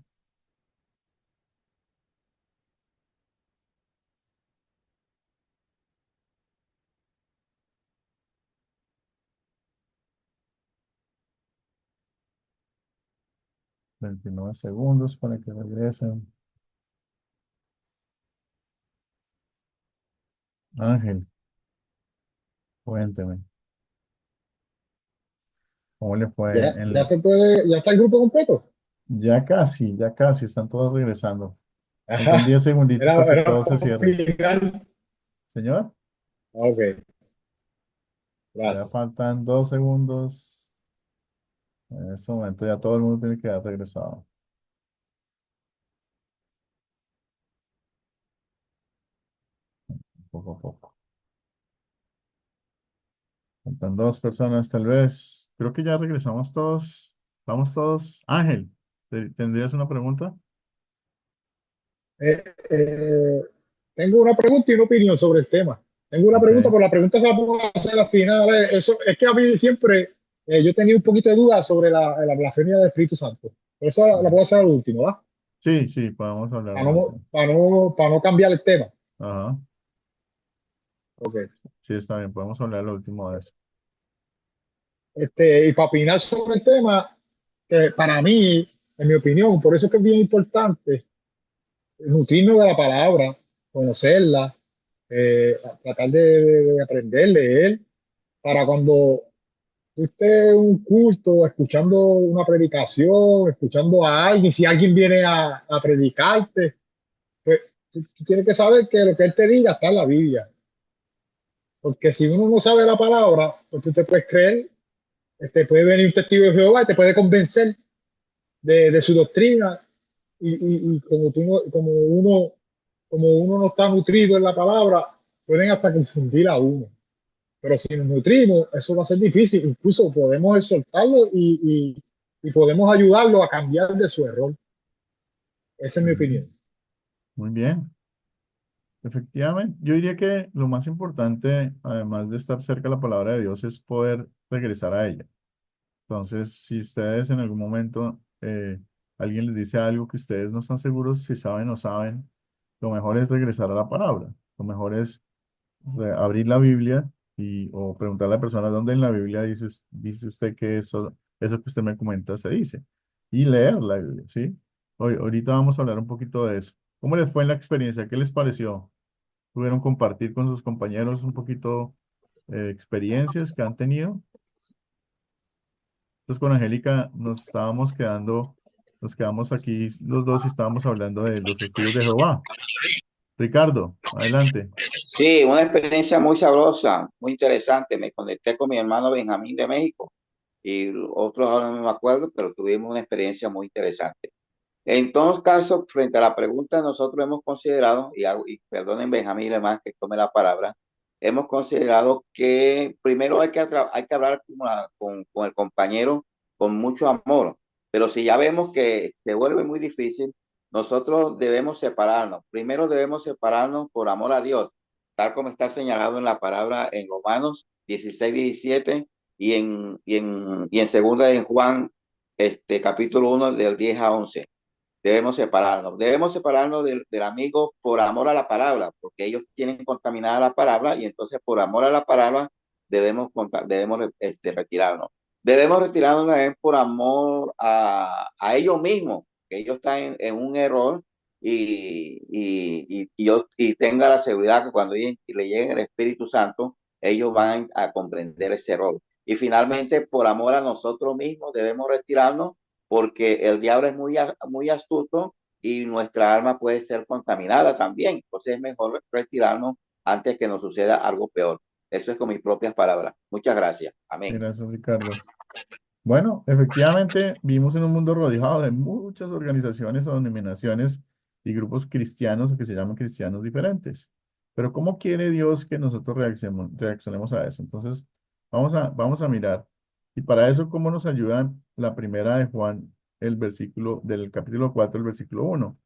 $29 para que regresen. Ángel, cuénteme, ¿cómo le fue Ya se puede, ya está el grupo completo. ya casi, están todos regresando. Faltan Ajá. 10 segunditos para que Era todo se cierre. final. Señor, Ok, ya gracias. faltan 2 segundos. En este momento ya todo el mundo tiene que haber regresado, poco a poco. Faltan 2 personas, tal vez. Creo que ya regresamos todos. Vamos todos. Ángel, ¿tendrías una pregunta? Eh, eh, Tengo una pregunta y una opinión sobre el tema. Tengo una Ok. pregunta, pero la pregunta se la puedo hacer al final. Eso, es que a mí siempre, yo tenía un poquito de duda sobre la blasfemia del Espíritu Santo. Por eso la puedo hacer al último, ¿va? Sí, sí, podemos hablar Para al no, último. para no cambiar el tema. Ajá. Ok. Sí, está bien, podemos hablar al último de eso. Y para opinar sobre el tema, que para mí, en mi opinión, por eso es que es bien importante nutrirnos de la palabra, conocerla, tratar de aprender, leer, para cuando tú estés en un culto, escuchando una predicación, escuchando a alguien, si alguien viene a predicarte, pues tú tienes que saber que lo que él te diga está en la Biblia. Porque si uno no sabe la palabra, pues tú te puedes creer, te puede venir un testigo de Jehová y te puede convencer de su doctrina y como uno no está nutrido en la palabra, pueden hasta confundir a uno. Pero si nos nutrimos, eso va a ser difícil. Incluso podemos exhortarlo y podemos ayudarlo a cambiar de su error. Esa es mi Ujú. opinión. Muy bien. Efectivamente, yo diría que lo más importante, además de estar cerca de la palabra de Dios, es poder regresar a ella. Entonces, si ustedes en algún momento alguien les dice algo que ustedes no están seguros si saben o no saben, lo mejor es regresar a la palabra. Lo mejor es abrir la Biblia o preguntarle a la persona dónde en la Biblia dice usted que eso que usted me comenta se dice. Y leer la Biblia, ¿sí? Ahorita vamos a hablar un poquito de eso. ¿Cómo les fue en la experiencia? ¿Qué les pareció? ¿Pudieron compartir con sus compañeros un poquito experiencias que han tenido? Entonces con Angélica nos quedamos aquí los dos y estábamos hablando de los testigos de Jehová. Ricardo, adelante. Sí, una experiencia muy sabrosa, muy interesante. Me conecté con mi hermano Benjamín de México y otros ahora no me acuerdo, pero tuvimos una experiencia muy interesante. En todo caso, frente a la pregunta, nosotros hemos considerado, y perdonen Benjamín, además que tome la palabra, hemos considerado que primero hay que hablar con el compañero con mucho amor, pero si ya vemos que se vuelve muy difícil, nosotros debemos separarnos. Primero debemos separarnos por amor a Dios, tal como está señalado en la palabra en Romanos 16:17 y en segunda en Juan capítulo 1 del 10 a 11. Debemos separarnos del amigo por amor a la palabra, porque ellos tienen contaminada la palabra y entonces por amor a la palabra debemos retirarnos. Debemos retirarnos también por amor a ellos mismos, que ellos están en un error y tenga la seguridad que cuando le llegue el Espíritu Santo, ellos van a comprender ese error. Y finalmente, por amor a nosotros mismos, debemos retirarnos porque el diablo es muy astuto y nuestra alma puede ser contaminada también. Entonces es mejor retirarnos antes que nos suceda algo peor. Eso es con mis propias palabras. Muchas gracias. Amén. Gracias, Ricardo. Bueno, efectivamente, vivimos en un mundo rodeado de muchas organizaciones o denominaciones y grupos cristianos o que se llaman cristianos diferentes. Pero ¿cómo quiere Dios que nosotros reaccionemos a eso? Entonces, vamos a mirar. Y para eso, ¿cómo nos ayuda la primera de Juan, el versículo del capítulo 4, el versículo 1,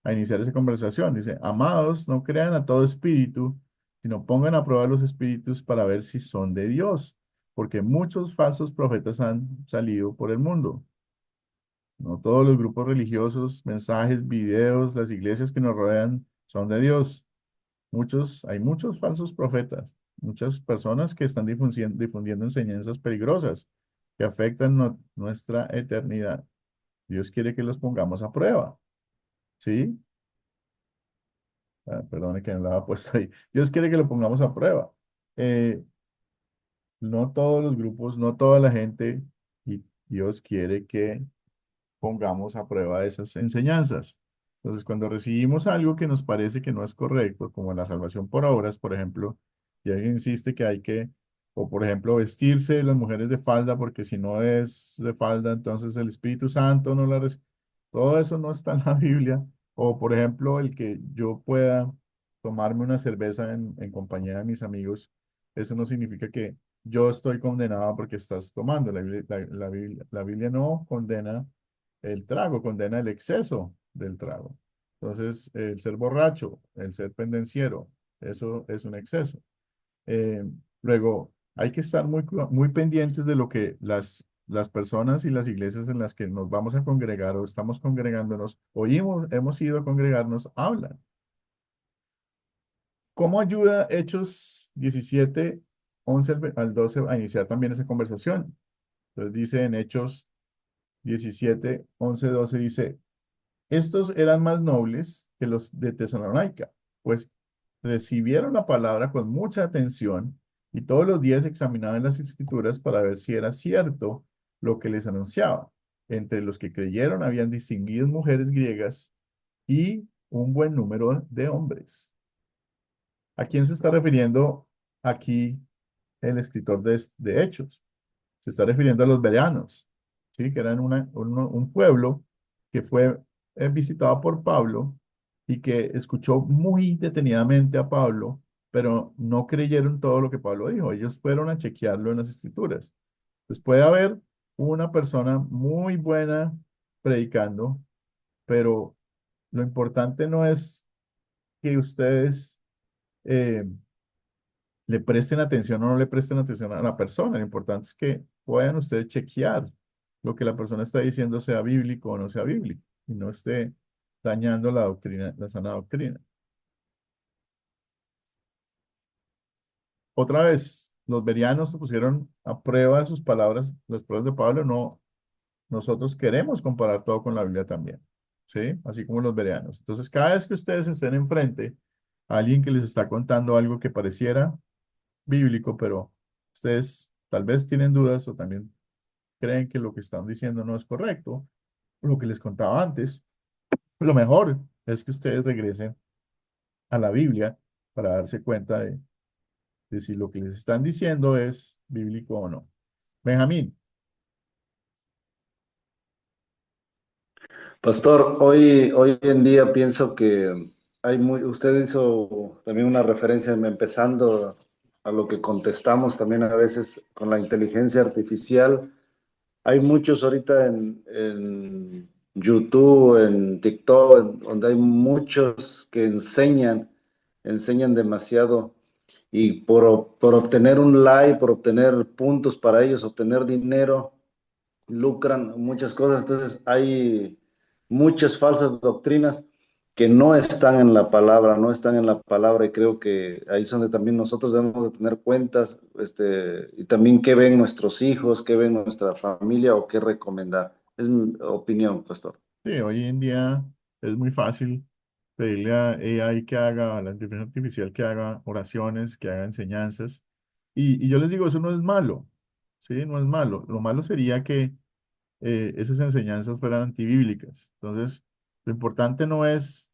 a iniciar esa conversación? Dice, amados, no crean a todo espíritu, sino pongan a prueba los espíritus para ver si son de Dios, porque muchos falsos profetas han salido por el mundo. No todos los grupos religiosos, mensajes, videos, las iglesias que nos rodean son de Dios. Hay muchos falsos profetas, muchas personas que están difundiendo enseñanzas peligrosas que afectan nuestra eternidad. Dios quiere que los pongamos a prueba, ¿sí? Perdone que no lo había puesto ahí. Dios quiere que lo pongamos a prueba. Eh, no todos los grupos, no toda la gente, y Dios quiere que pongamos a prueba esas enseñanzas. Entonces, cuando recibimos algo que nos parece que no es correcto, como la salvación por obras, por ejemplo, y alguien insiste que hay que, o por ejemplo, vestirse las mujeres de falda, porque si no es de falda, entonces el Espíritu Santo no todo eso no está en la Biblia. O por ejemplo, el que yo pueda tomarme una cerveza en compañía de mis amigos, eso no significa que yo estoy condenado porque estás tomando. La Biblia no condena el trago, condena el exceso del trago. Entonces, el ser borracho, el ser pendenciero, eso es un exceso. Eh, Luego, hay que estar muy pendientes de lo que las personas y las iglesias en las que nos vamos a congregar o estamos congregándonos, hemos ido a congregarnos, hablan. ¿Cómo ayuda Hechos 17, 11 al 12 a iniciar también esa conversación? Entonces dice en Hechos 17, 11, 12, dice, estos eran más nobles que los de Tesalónica, pues recibieron la palabra con mucha atención y todos los días examinaban las escrituras para ver si era cierto lo que les anunciaba. Entre los que creyeron habían distinguidas mujeres griegas y un buen número de hombres. ¿A quién se está refiriendo aquí el escritor de Hechos? Se está refiriendo a los bereanos, ¿sí? Que eran un pueblo que fue visitado por Pablo y que escuchó muy detenidamente a Pablo, pero no creyeron todo lo que Pablo dijo. Ellos fueron a chequearlo en las escrituras. Entonces puede haber una persona muy buena predicando, pero lo importante no es que ustedes eh, le presten atención o no le presten atención a la persona. Lo importante es que puedan ustedes chequear lo que la persona está diciendo, sea bíblico o no sea bíblico, y no esté dañando la doctrina, la sana doctrina. Otra vez, los bereanos pusieron a prueba sus palabras, las pruebas de Pablo. No, nosotros queremos comparar todo con la Biblia también, ¿sí? Así como los bereanos. Entonces, cada vez que ustedes estén enfrente a alguien que les está contando algo que pareciera bíblico, pero ustedes tal vez tienen dudas o también creen que lo que están diciendo no es correcto, lo que les contaba antes, lo mejor es que ustedes regresen a la Biblia para darse cuenta de si lo que les están diciendo es bíblico o no. Benjamín, Pastor, hoy en día pienso que usted hizo también una referencia empezando a lo que contestamos también a veces con la inteligencia artificial. Hay muchos ahorita en YouTube, en TikTok, donde hay muchos que enseñan demasiado y por obtener un like, por obtener puntos para ellos, obtener dinero, lucran muchas cosas, entonces hay muchas falsas doctrinas que no están en la palabra, no están en la palabra, y creo que ahí es donde también nosotros debemos de tener cuentas, y también qué ven nuestros hijos, qué ven nuestra familia o qué recomendar. Es mi opinión, pastor. Sí, hoy en día es muy fácil pedirle a AI que haga, a la inteligencia artificial que haga oraciones, que haga enseñanzas. Y yo les digo, eso no es malo, ¿sí? No es malo. Lo malo sería que esas enseñanzas fueran antibíblicas. Entonces, lo importante no es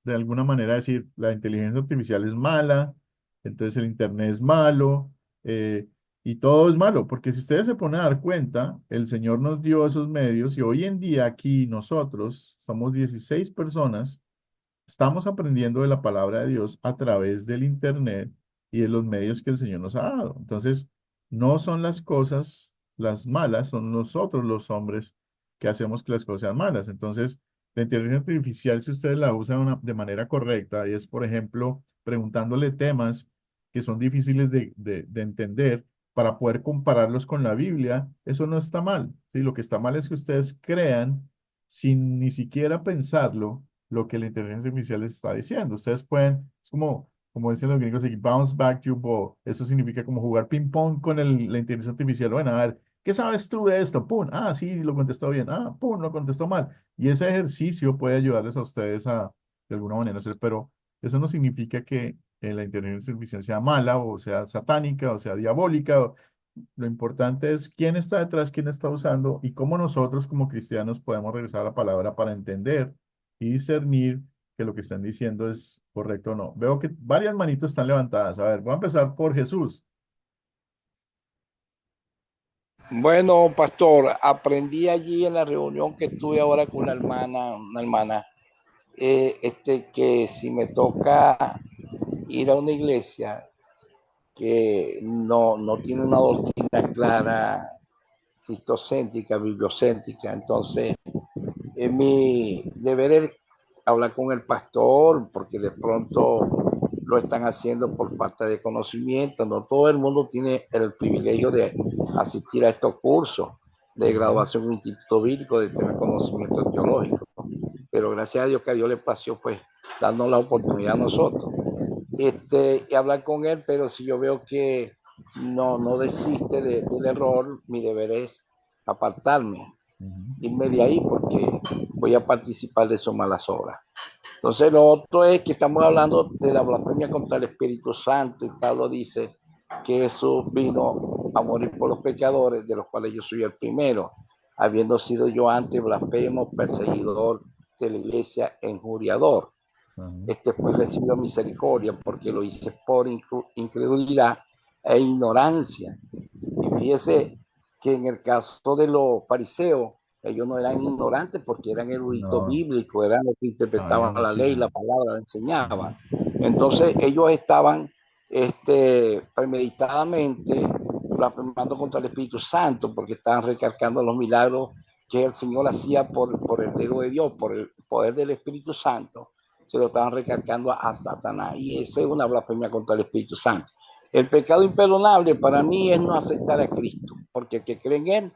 de alguna manera decir la inteligencia artificial es mala, entonces el internet es malo, eh, y todo es malo, porque si ustedes se ponen a dar cuenta, el Señor nos dio esos medios y hoy en día aquí nosotros somos 16 personas. Estamos aprendiendo de la palabra de Dios a través del Internet y de los medios que el Señor nos ha dado. Entonces, no son las cosas las malas, son nosotros los hombres que hacemos que las cosas sean malas. Entonces, la inteligencia artificial, si ustedes la usan de manera correcta, y es, por ejemplo, preguntándole temas que son difíciles de entender para poder compararlos con la Biblia, eso no está mal. ¿Sí? Lo que está mal es que ustedes crean sin ni siquiera pensarlo lo que la inteligencia artificial les está diciendo. Ustedes pueden, es como dicen los gringos, aquí, bounce back your ball. Eso significa como jugar ping pong con la inteligencia artificial. Bueno, a ver, ¿qué sabes tú de esto? Pum, ah, sí, lo contestó bien. Ah, pum, lo contestó mal. Y ese ejercicio puede ayudarles a ustedes a, de alguna manera, hacer, pero eso no significa que la inteligencia artificial sea mala o sea satánica o sea diabólica. Lo importante es quién está detrás, quién está usando y cómo nosotros como cristianos podemos regresar a la palabra para entender y discernir que lo que están diciendo es correcto o no. Veo que varias manitos están levantadas. A ver, voy a empezar por Jesús. Bueno, pastor, aprendí allí en la reunión que tuve ahora con una hermana, que si me toca ir a una iglesia que no tiene una doctrina clara, cristocéntrica, bibliocéntrica, entonces mi deber es hablar con el pastor, porque de pronto lo están haciendo por falta de conocimiento. No todo el mundo tiene el privilegio de asistir a estos cursos de graduación en un instituto bíblico, de tener conocimiento teológico. Pero gracias a Dios que a Dios le pasó, pues, dando la oportunidad a nosotros. Y hablar con él, pero si yo veo que no desiste del error, mi deber es apartarme, irme de ahí, porque voy a participar de sus malas obras. Entonces, lo otro es que estamos hablando de la blasfemia contra el Espíritu Santo, y Pablo dice que Jesús vino a morir por los pecadores, de los cuales yo soy el primero, habiendo sido yo antes blasfemo, perseguidor de la iglesia, injuriador. Pues recibió misericordia porque lo hice por incredulidad e ignorancia. Y fíjese que en el caso de los fariseos, ellos no eran ignorantes porque eran eruditos No, bíblicos, eran los que interpretaban sabían la ley, muchísimo. la palabra, la enseñaban. Entonces ellos estaban premeditadamente blasfemando contra el Espíritu Santo, porque estaban recalcando los milagros que el Señor hacía por el dedo de Dios, por el poder del Espíritu Santo. Se lo estaban recalcando a Satanás, y esa es una blasfemia contra el Espíritu Santo. El pecado imperdonable para mí es no aceptar a Cristo, porque el que cree en Él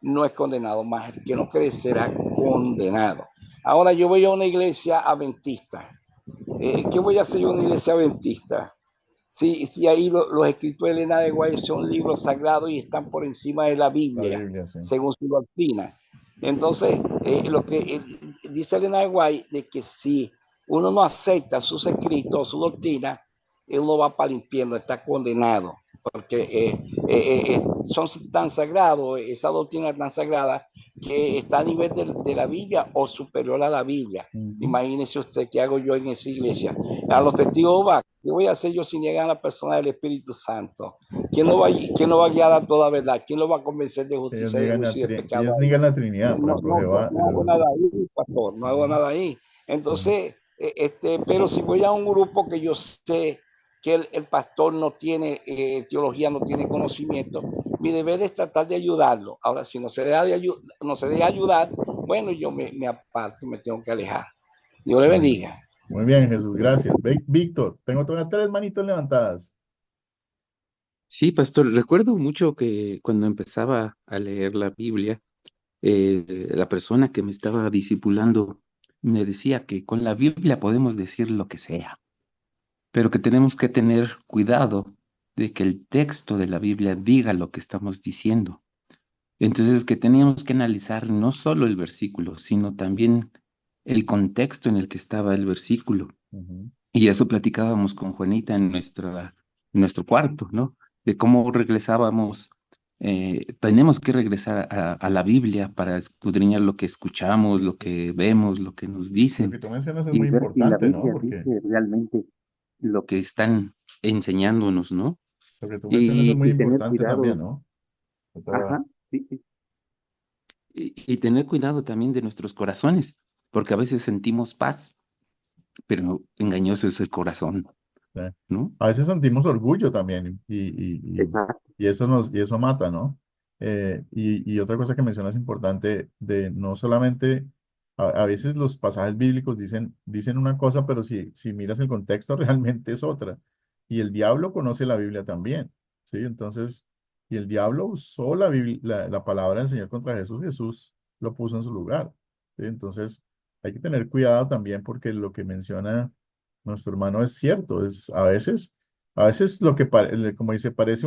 no es condenado, más el que no cree será condenado. Ahora yo voy a una iglesia adventista. ¿Qué voy a hacer yo en una iglesia adventista? Si ahí los escritos de Elena de White son libros sagrados y están por encima de la La Biblia, Biblia, sí. según su doctrina. Entonces, lo que dice Elena de White, de que si uno no acepta sus escritos, su doctrina, uno va para el infierno, está condenado, porque son tan sagrados, esa doctrina tan sagrada, que está a nivel de la Biblia o superior a la Biblia. Imagínese usted qué hago yo en esa iglesia. A los testigos va, ¿qué voy a hacer yo si niegan a la persona del Espíritu Santo? ¿Quién lo va a guiar a toda verdad? ¿Quién lo va a convencer de justicia, de juicio y de pecado? Ellos niegan la Trinidad, por ejemplo, Jehová, No hago nada ahí, pastor, no hago nada ahí. Entonces, pero si voy a un grupo que yo sé que el pastor no tiene teología, no tiene conocimiento, mi deber es tratar de ayudarlo. Ahora, si no se deja ayudar, bueno, yo me aparto, me tengo que alejar. Dios le bendiga. Muy bien, Jesús, gracias. Víctor, tengo todavía 3 manitos levantadas. Sí, pastor, recuerdo mucho que cuando empezaba a leer la Biblia, la persona que me estaba discipulando me decía que con la Biblia podemos decir lo que sea, pero que tenemos que tener cuidado de que el texto de la Biblia diga lo que estamos diciendo. Entonces, que teníamos que analizar no solo el versículo, sino también el contexto en el que estaba el versículo. Ujú. Y eso platicábamos con Juanita en nuestro cuarto, ¿no? De cómo regresábamos, tenemos que regresar a la Biblia para escudriñar lo que escuchamos, lo que vemos, lo que nos Lo dicen, que tú mencionas es y muy ver si la importante, ¿no? Biblia Porque dice realmente lo que están enseñándonos, ¿no? lo que tú mencionas es muy Y tener importante también, cuidado, ¿no? Otra- ajá, sí, sí. Y tener cuidado también de nuestros corazones, porque a veces sentimos paz, pero engañoso es el corazón, eh, ¿no? A veces sentimos orgullo también Exacto. y y eso mata, ¿no? Y otra cosa que mencionas importante de no solamente, a veces los pasajes bíblicos dicen una cosa, pero si miras el contexto realmente es otra. Y el diablo conoce la Biblia también, ¿sí? Entonces, y el diablo usó la palabra del Señor contra Jesús, Jesús lo puso en su lugar, ¿sí? Entonces, hay que tener cuidado también porque lo que menciona nuestro hermano es cierto, a veces lo que, como dice, parece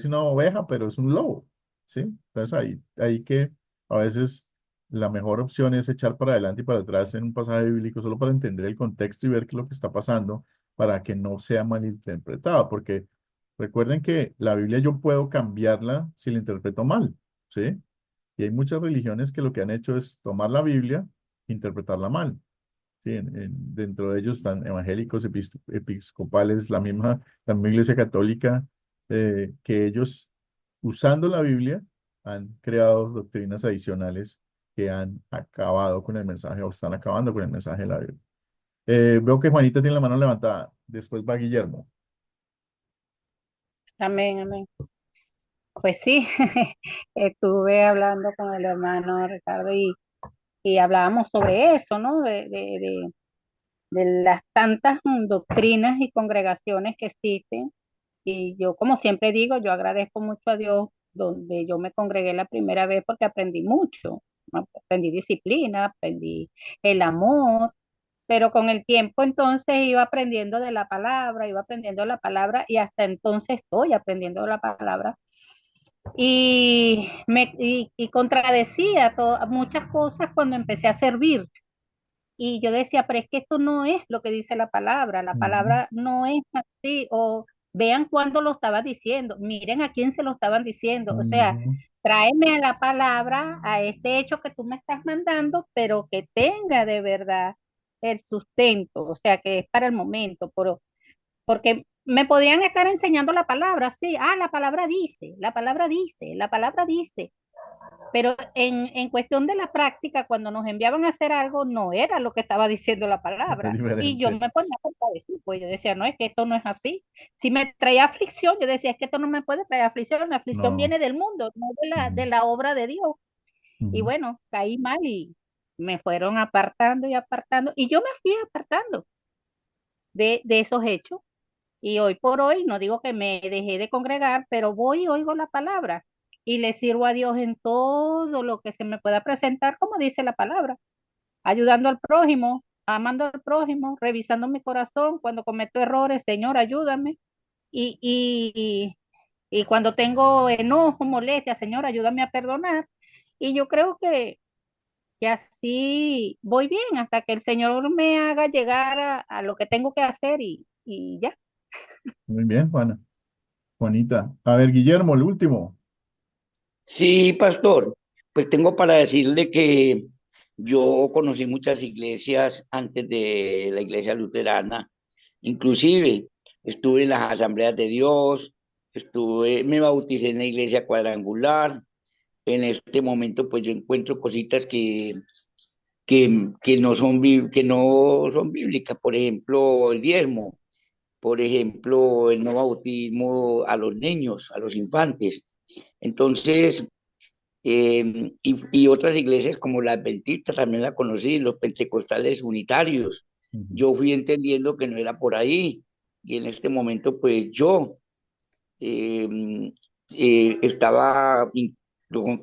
una oveja, pero es un lobo, ¿sí? Entonces ahí que a veces la mejor opción es echar para adelante y para atrás en un pasaje bíblico solo para entender el contexto y ver qué es lo que está pasando para que no sea malinterpretado, porque recuerden que la Biblia yo puedo cambiarla si la interpreto mal, ¿sí? Y hay muchas religiones que lo que han hecho es tomar la Biblia e interpretarla mal. Sí, dentro de ellos están evangélicos, episcopales, la misma Iglesia Católica, que ellos, usando la Biblia, han creado doctrinas adicionales que han acabado con el mensaje o están acabando con el mensaje de la Biblia. Veo que Juanita tiene la mano levantada. Después va Guillermo. Amén, amén. Pues sí, estuve hablando con el hermano Ricardo y hablábamos sobre eso, ¿no? De las tantas doctrinas y congregaciones que existen. Y yo, como siempre digo, yo agradezco mucho a Dios donde yo me congregué la primera vez porque aprendí mucho, ¿no? Aprendí disciplina, aprendí el amor, pero con el tiempo entonces iba aprendiendo la palabra y hasta entonces estoy aprendiendo la palabra y contradecía muchas cosas cuando empecé a servir. Y yo decía, pero es que esto no es lo que dice la Ujú, palabra no es así, o vean cuándo lo estaba diciendo, miren a quién se lo estaban diciendo, o sea, ujú, tráeme a la palabra, a este hecho que tú me estás mandando, pero que tenga de verdad el sustento, o sea, que es para el momento, porque me podrían estar enseñando la palabra, sí, la palabra dice, la palabra dice, la palabra dice, pero en cuestión de la práctica, cuando nos enviaban a hacer algo, no era lo que estaba diciendo la es palabra. Y yo diferente. me ponía a contradecir, pues yo decía, no, es que esto no es así. Si me traía aflicción, yo decía, es que esto no me puede traer aflicción, la aflicción No. viene del mundo, no Ujú, de la obra de Dios. Y ujú. bueno, caí mal y me fueron apartando y apartando, y yo me fui apartando de esos hechos. Y hoy por hoy, no digo que me dejé de congregar, pero voy y oigo la palabra y le sirvo a Dios en todo lo que se me pueda presentar, como dice la palabra, ayudando al prójimo, amando al prójimo, revisando mi corazón cuando cometo errores, Señor, ayúdame. Y, y, y cuando tengo enojo, molestia, Señor, ayúdame a perdonar. Y yo creo que así voy bien hasta que el Señor me haga llegar a lo que tengo que hacer y ya. Muy bien, Juana. Juanita. A ver, Guillermo, el último. Sí, pastor, pues tengo para decirle que yo conocí muchas iglesias antes de la iglesia luterana, inclusive estuve en las asambleas de Dios, me bauticé en la iglesia cuadrangular. En este momento pues yo encuentro cositas que no son, que no son bíblicas, por ejemplo, el diezmo, por ejemplo, el no bautismo a los niños, a los infantes. Entonces, y otras iglesias como la adventista también la conocí, los pentecostales unitarios. Ujú. Yo fui entendiendo que no era por ahí. Y en este momento, pues yo eh, estaba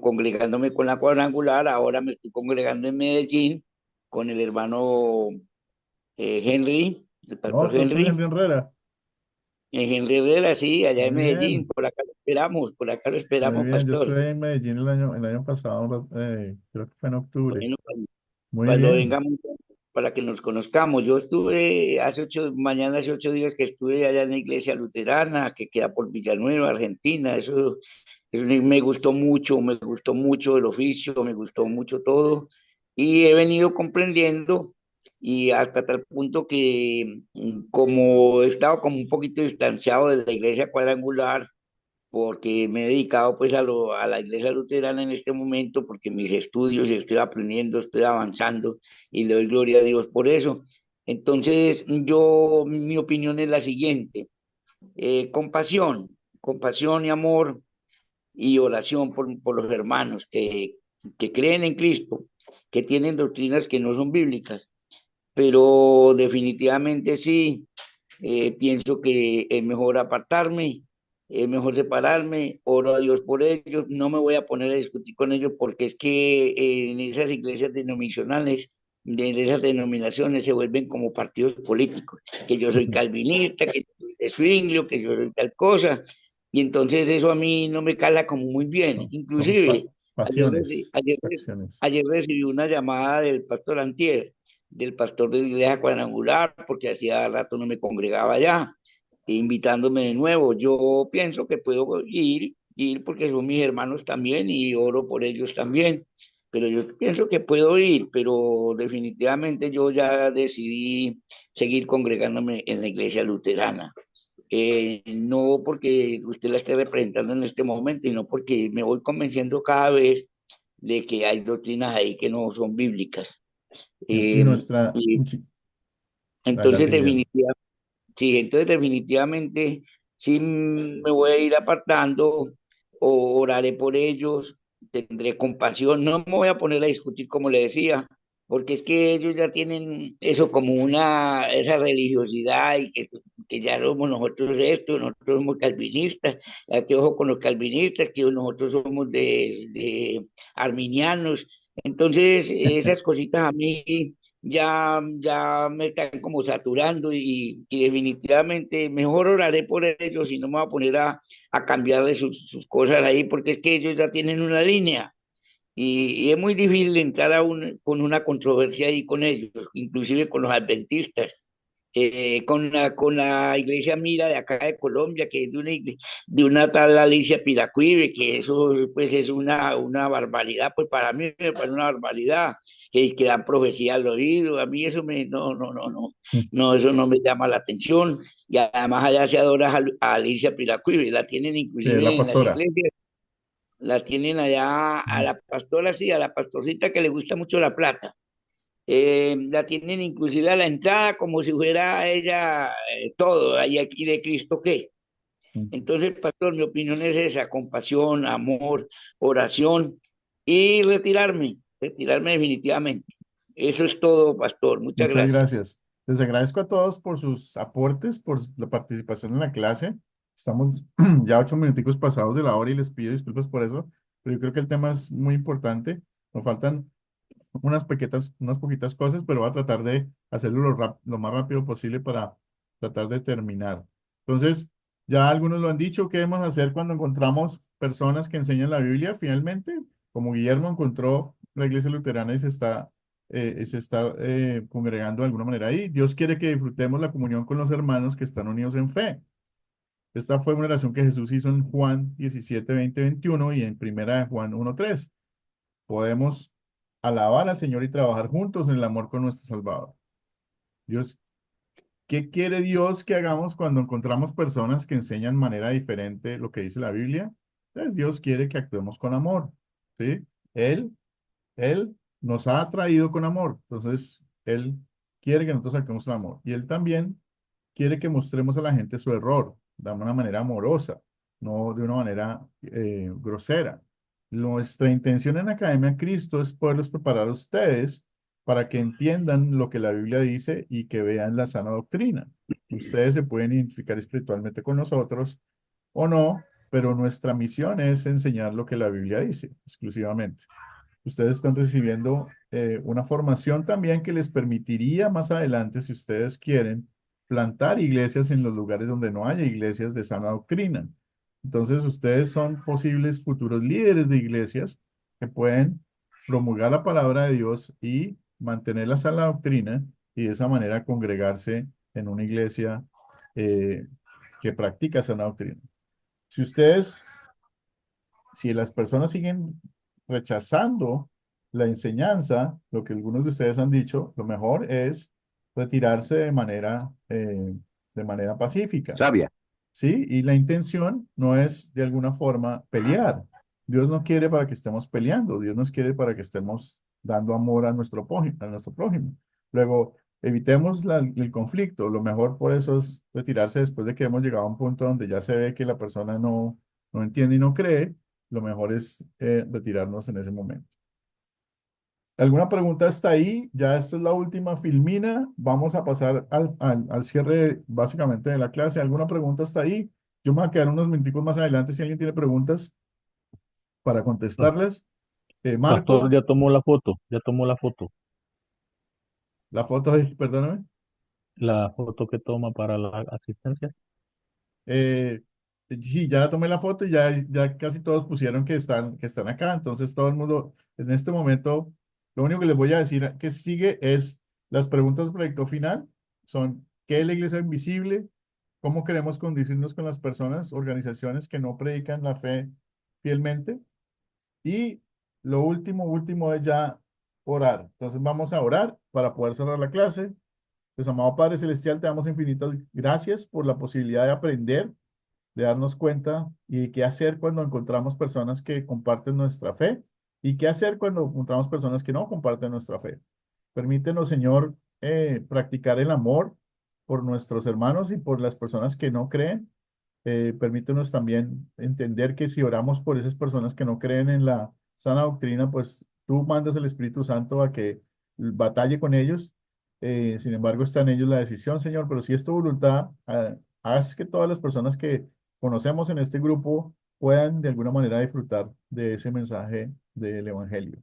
congregándome con la cuadrangular, ahora me estoy congregando en Medellín con el hermano Henry, el No, pastor estás con Henry. Henry Herrera. En Henry Herrera, sí, allá Muy en Medellín, bien, por acá lo muy esperamos, bien. Yo pastor. estuve en Medellín el año pasado, creo que fue en octubre. Bueno, Muy cuando bien. vengamos para que nos conozcamos. Yo estuve mañana hace 8 días que estuve allá en la iglesia luterana, que queda por Villanueva, Argentina. Eso me gustó mucho el oficio, me gustó mucho todo. Y he venido comprendiendo y hasta tal punto que como he estado como un poquito distanciado de la iglesia cuadrangular, porque me he dedicado pues a la iglesia luterana en este momento, porque mis estudios estoy aprendiendo, estoy avanzando y le doy gloria a Dios por eso. Entonces, mi opinión es la siguiente: compasión y amor y oración por los hermanos que creen en Cristo, que tienen doctrinas que no son bíblicas, pero definitivamente sí, pienso que es mejor apartarme, es mejor separarme, oro a Dios por ellos, no me voy a poner a discutir con ellos porque es que en esas iglesias denominacionales, de esas denominaciones se vuelven como partidos políticos, que yo soy calvinista, que yo soy de Zwinglio, que yo soy tal cosa, y entonces eso a mí no me cala como muy bien. Son Inclusive, ayer, reci- pasiones, ayer, reci- facciones. ayer recibí una llamada del pastor Antier, del pastor de la iglesia cuadrangular, porque hacía rato no me congregaba allá, invitándome de nuevo. Yo pienso que puedo ir porque son mis hermanos también y oro por ellos también. Pero yo pienso que puedo ir, pero definitivamente yo ya decidí seguir congregándome en la iglesia luterana. No porque usted la esté representando en este momento, sino porque me voy convenciendo cada vez de que hay doctrinas ahí que no son bíblicas. Y nuestra, Y entonces, adelante, Guillermo. definitivamente, sí me voy a ir apartando, o oraré por ellos, tendré compasión, no me voy a poner a discutir como le decía, porque es que ellos ya tienen eso como esa religiosidad y que ya somos nosotros esto, nosotros somos calvinistas, que ojo con los calvinistas, que nosotros somos de arminianos, entonces esas cositas a mí ya me están como saturando y definitivamente mejor oraré por ellos y no me voy a poner a cambiarle sus cosas ahí porque es que ellos ya tienen una línea y es muy difícil entrar con una controversia ahí con ellos, inclusive con los adventistas. Con la iglesia Mira de acá de Colombia, que es de una tal Alicia Piracuive, que eso pues es una barbaridad, pues para mí me parece una barbaridad, que dan profecía al oído, a mí eso no, eso no me llama la atención, y además allá se adora a Alicia Piracuive, la tienen La inclusive en las pastora. iglesias, la tienen allá a Mm. la pastora, sí, a la pastorcita que le gusta mucho la plata, la tienen inclusive a la entrada como si fuera ella todo, hay aquí de Cristo qué. Entonces, pastor, mi opinión es esa: compasión, amor, oración y retirarme definitivamente. Eso es todo, pastor. Muchas Muchas gracias. gracias. Les agradezco a todos por sus aportes, por la participación en la clase. Estamos ya 8 minuticos pasados de la hora y les pido disculpas por eso, pero yo creo que el tema es muy importante. Nos faltan unas poquitas cosas, pero voy a tratar de hacerlo lo más rápido posible para tratar de terminar. Entonces, ya algunos lo han dicho, ¿qué debemos hacer cuando encontramos personas que enseñan la Biblia? Finalmente, como Guillermo encontró la iglesia luterana y se está congregando de alguna manera ahí. Dios quiere que disfrutemos la comunión con los hermanos que están unidos en fe. Esta fue una oración que Jesús hizo en Juan 17, 20, 21 y en primera de Juan 1, 3. Podemos alabar al Señor y trabajar juntos en el amor con nuestro Salvador. Dios, ¿qué quiere Dios que hagamos cuando encontramos personas que enseñan de manera diferente lo que dice la Biblia? Entonces Dios quiere que actuemos con amor, ¿sí? Él Él nos ha atraído con amor, entonces Él quiere que nosotros actuemos con amor. Y Él también quiere que mostremos a la gente su error de una manera amorosa, no de una manera grosera. Nuestra intención en Academia Cristo es poderlos preparar a ustedes para que entiendan lo que la Biblia dice y que vean la sana doctrina. Ustedes se pueden identificar espiritualmente con nosotros o no, pero nuestra misión es enseñar lo que la Biblia dice exclusivamente. Ustedes están recibiendo una formación también que les permitiría más adelante, si ustedes quieren, plantar iglesias en los lugares donde no haya iglesias de sana doctrina. Entonces, ustedes son posibles futuros líderes de iglesias que pueden promulgar la palabra de Dios y mantener la sana doctrina y de esa manera congregarse en una iglesia eh, que practica sana doctrina. Si ustedes si las personas siguen rechazando la enseñanza, lo que algunos de ustedes han dicho, lo mejor es retirarse de manera pacífica. Sabia. ¿Sí? Y la intención no es de alguna forma pelear. Dios no quiere para que estemos peleando, Dios nos quiere para que estemos dando amor a nuestro prójimo. Luego, evitemos el conflicto. Lo mejor por eso es retirarse después de que hemos llegado a un punto donde ya se ve que la persona no entiende y no cree. Lo mejor es retirarnos en ese momento. ¿Alguna pregunta hasta ahí? Ya esta es la última filmina. Vamos a pasar al cierre básicamente de la clase. ¿Alguna pregunta hasta ahí? Yo me voy a quedar unos minuticos más adelante si alguien tiene preguntas para contestarles. Pastor Marco, ya tomó la foto, perdóname. la foto que toma para las asistencias. Eh, sí, ya tomé la foto y ya casi todos pusieron que están acá. Entonces todo el mundo, en este momento, lo único que les voy a decir que sigue es las preguntas del proyecto final. Son, ¿qué es la iglesia invisible? ¿Cómo queremos conducirnos con las personas, organizaciones que no predican la fe fielmente? Y lo último es ya orar. Entonces vamos a orar para poder cerrar la clase. Pues, amado Padre Celestial, te damos infinitas gracias por la posibilidad de aprender, de darnos cuenta y de qué hacer cuando encontramos personas que comparten nuestra fe y qué hacer cuando encontramos personas que no comparten nuestra fe. Permítenos, Señor, practicar el amor por nuestros hermanos y por las personas que no creen. Permítenos también entender que si oramos por esas personas que no creen en la sana doctrina, pues tú mandas el Espíritu Santo a que batalle con ellos. Sin embargo, está en ellos la decisión, Señor, pero si es tu voluntad, haz que todas las personas que conocemos en este grupo puedan de alguna manera disfrutar de ese mensaje del Evangelio,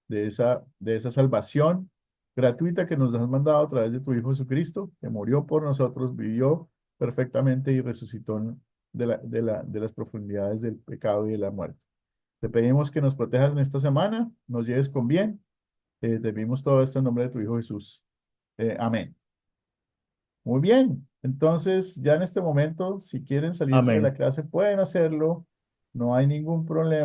de esa salvación gratuita que nos has mandado a través de tu Hijo Jesucristo, que murió por nosotros, vivió perfectamente y resucitó de las profundidades del pecado y de la muerte. Te pedimos que nos protejas en esta semana, nos lleves con bien. Te pedimos todo esto en nombre de tu Hijo Jesús. Amén. Muy bien. Entonces, ya en este momento, si quieren salirse de la Amén. clase, pueden hacerlo. No hay ningún problema.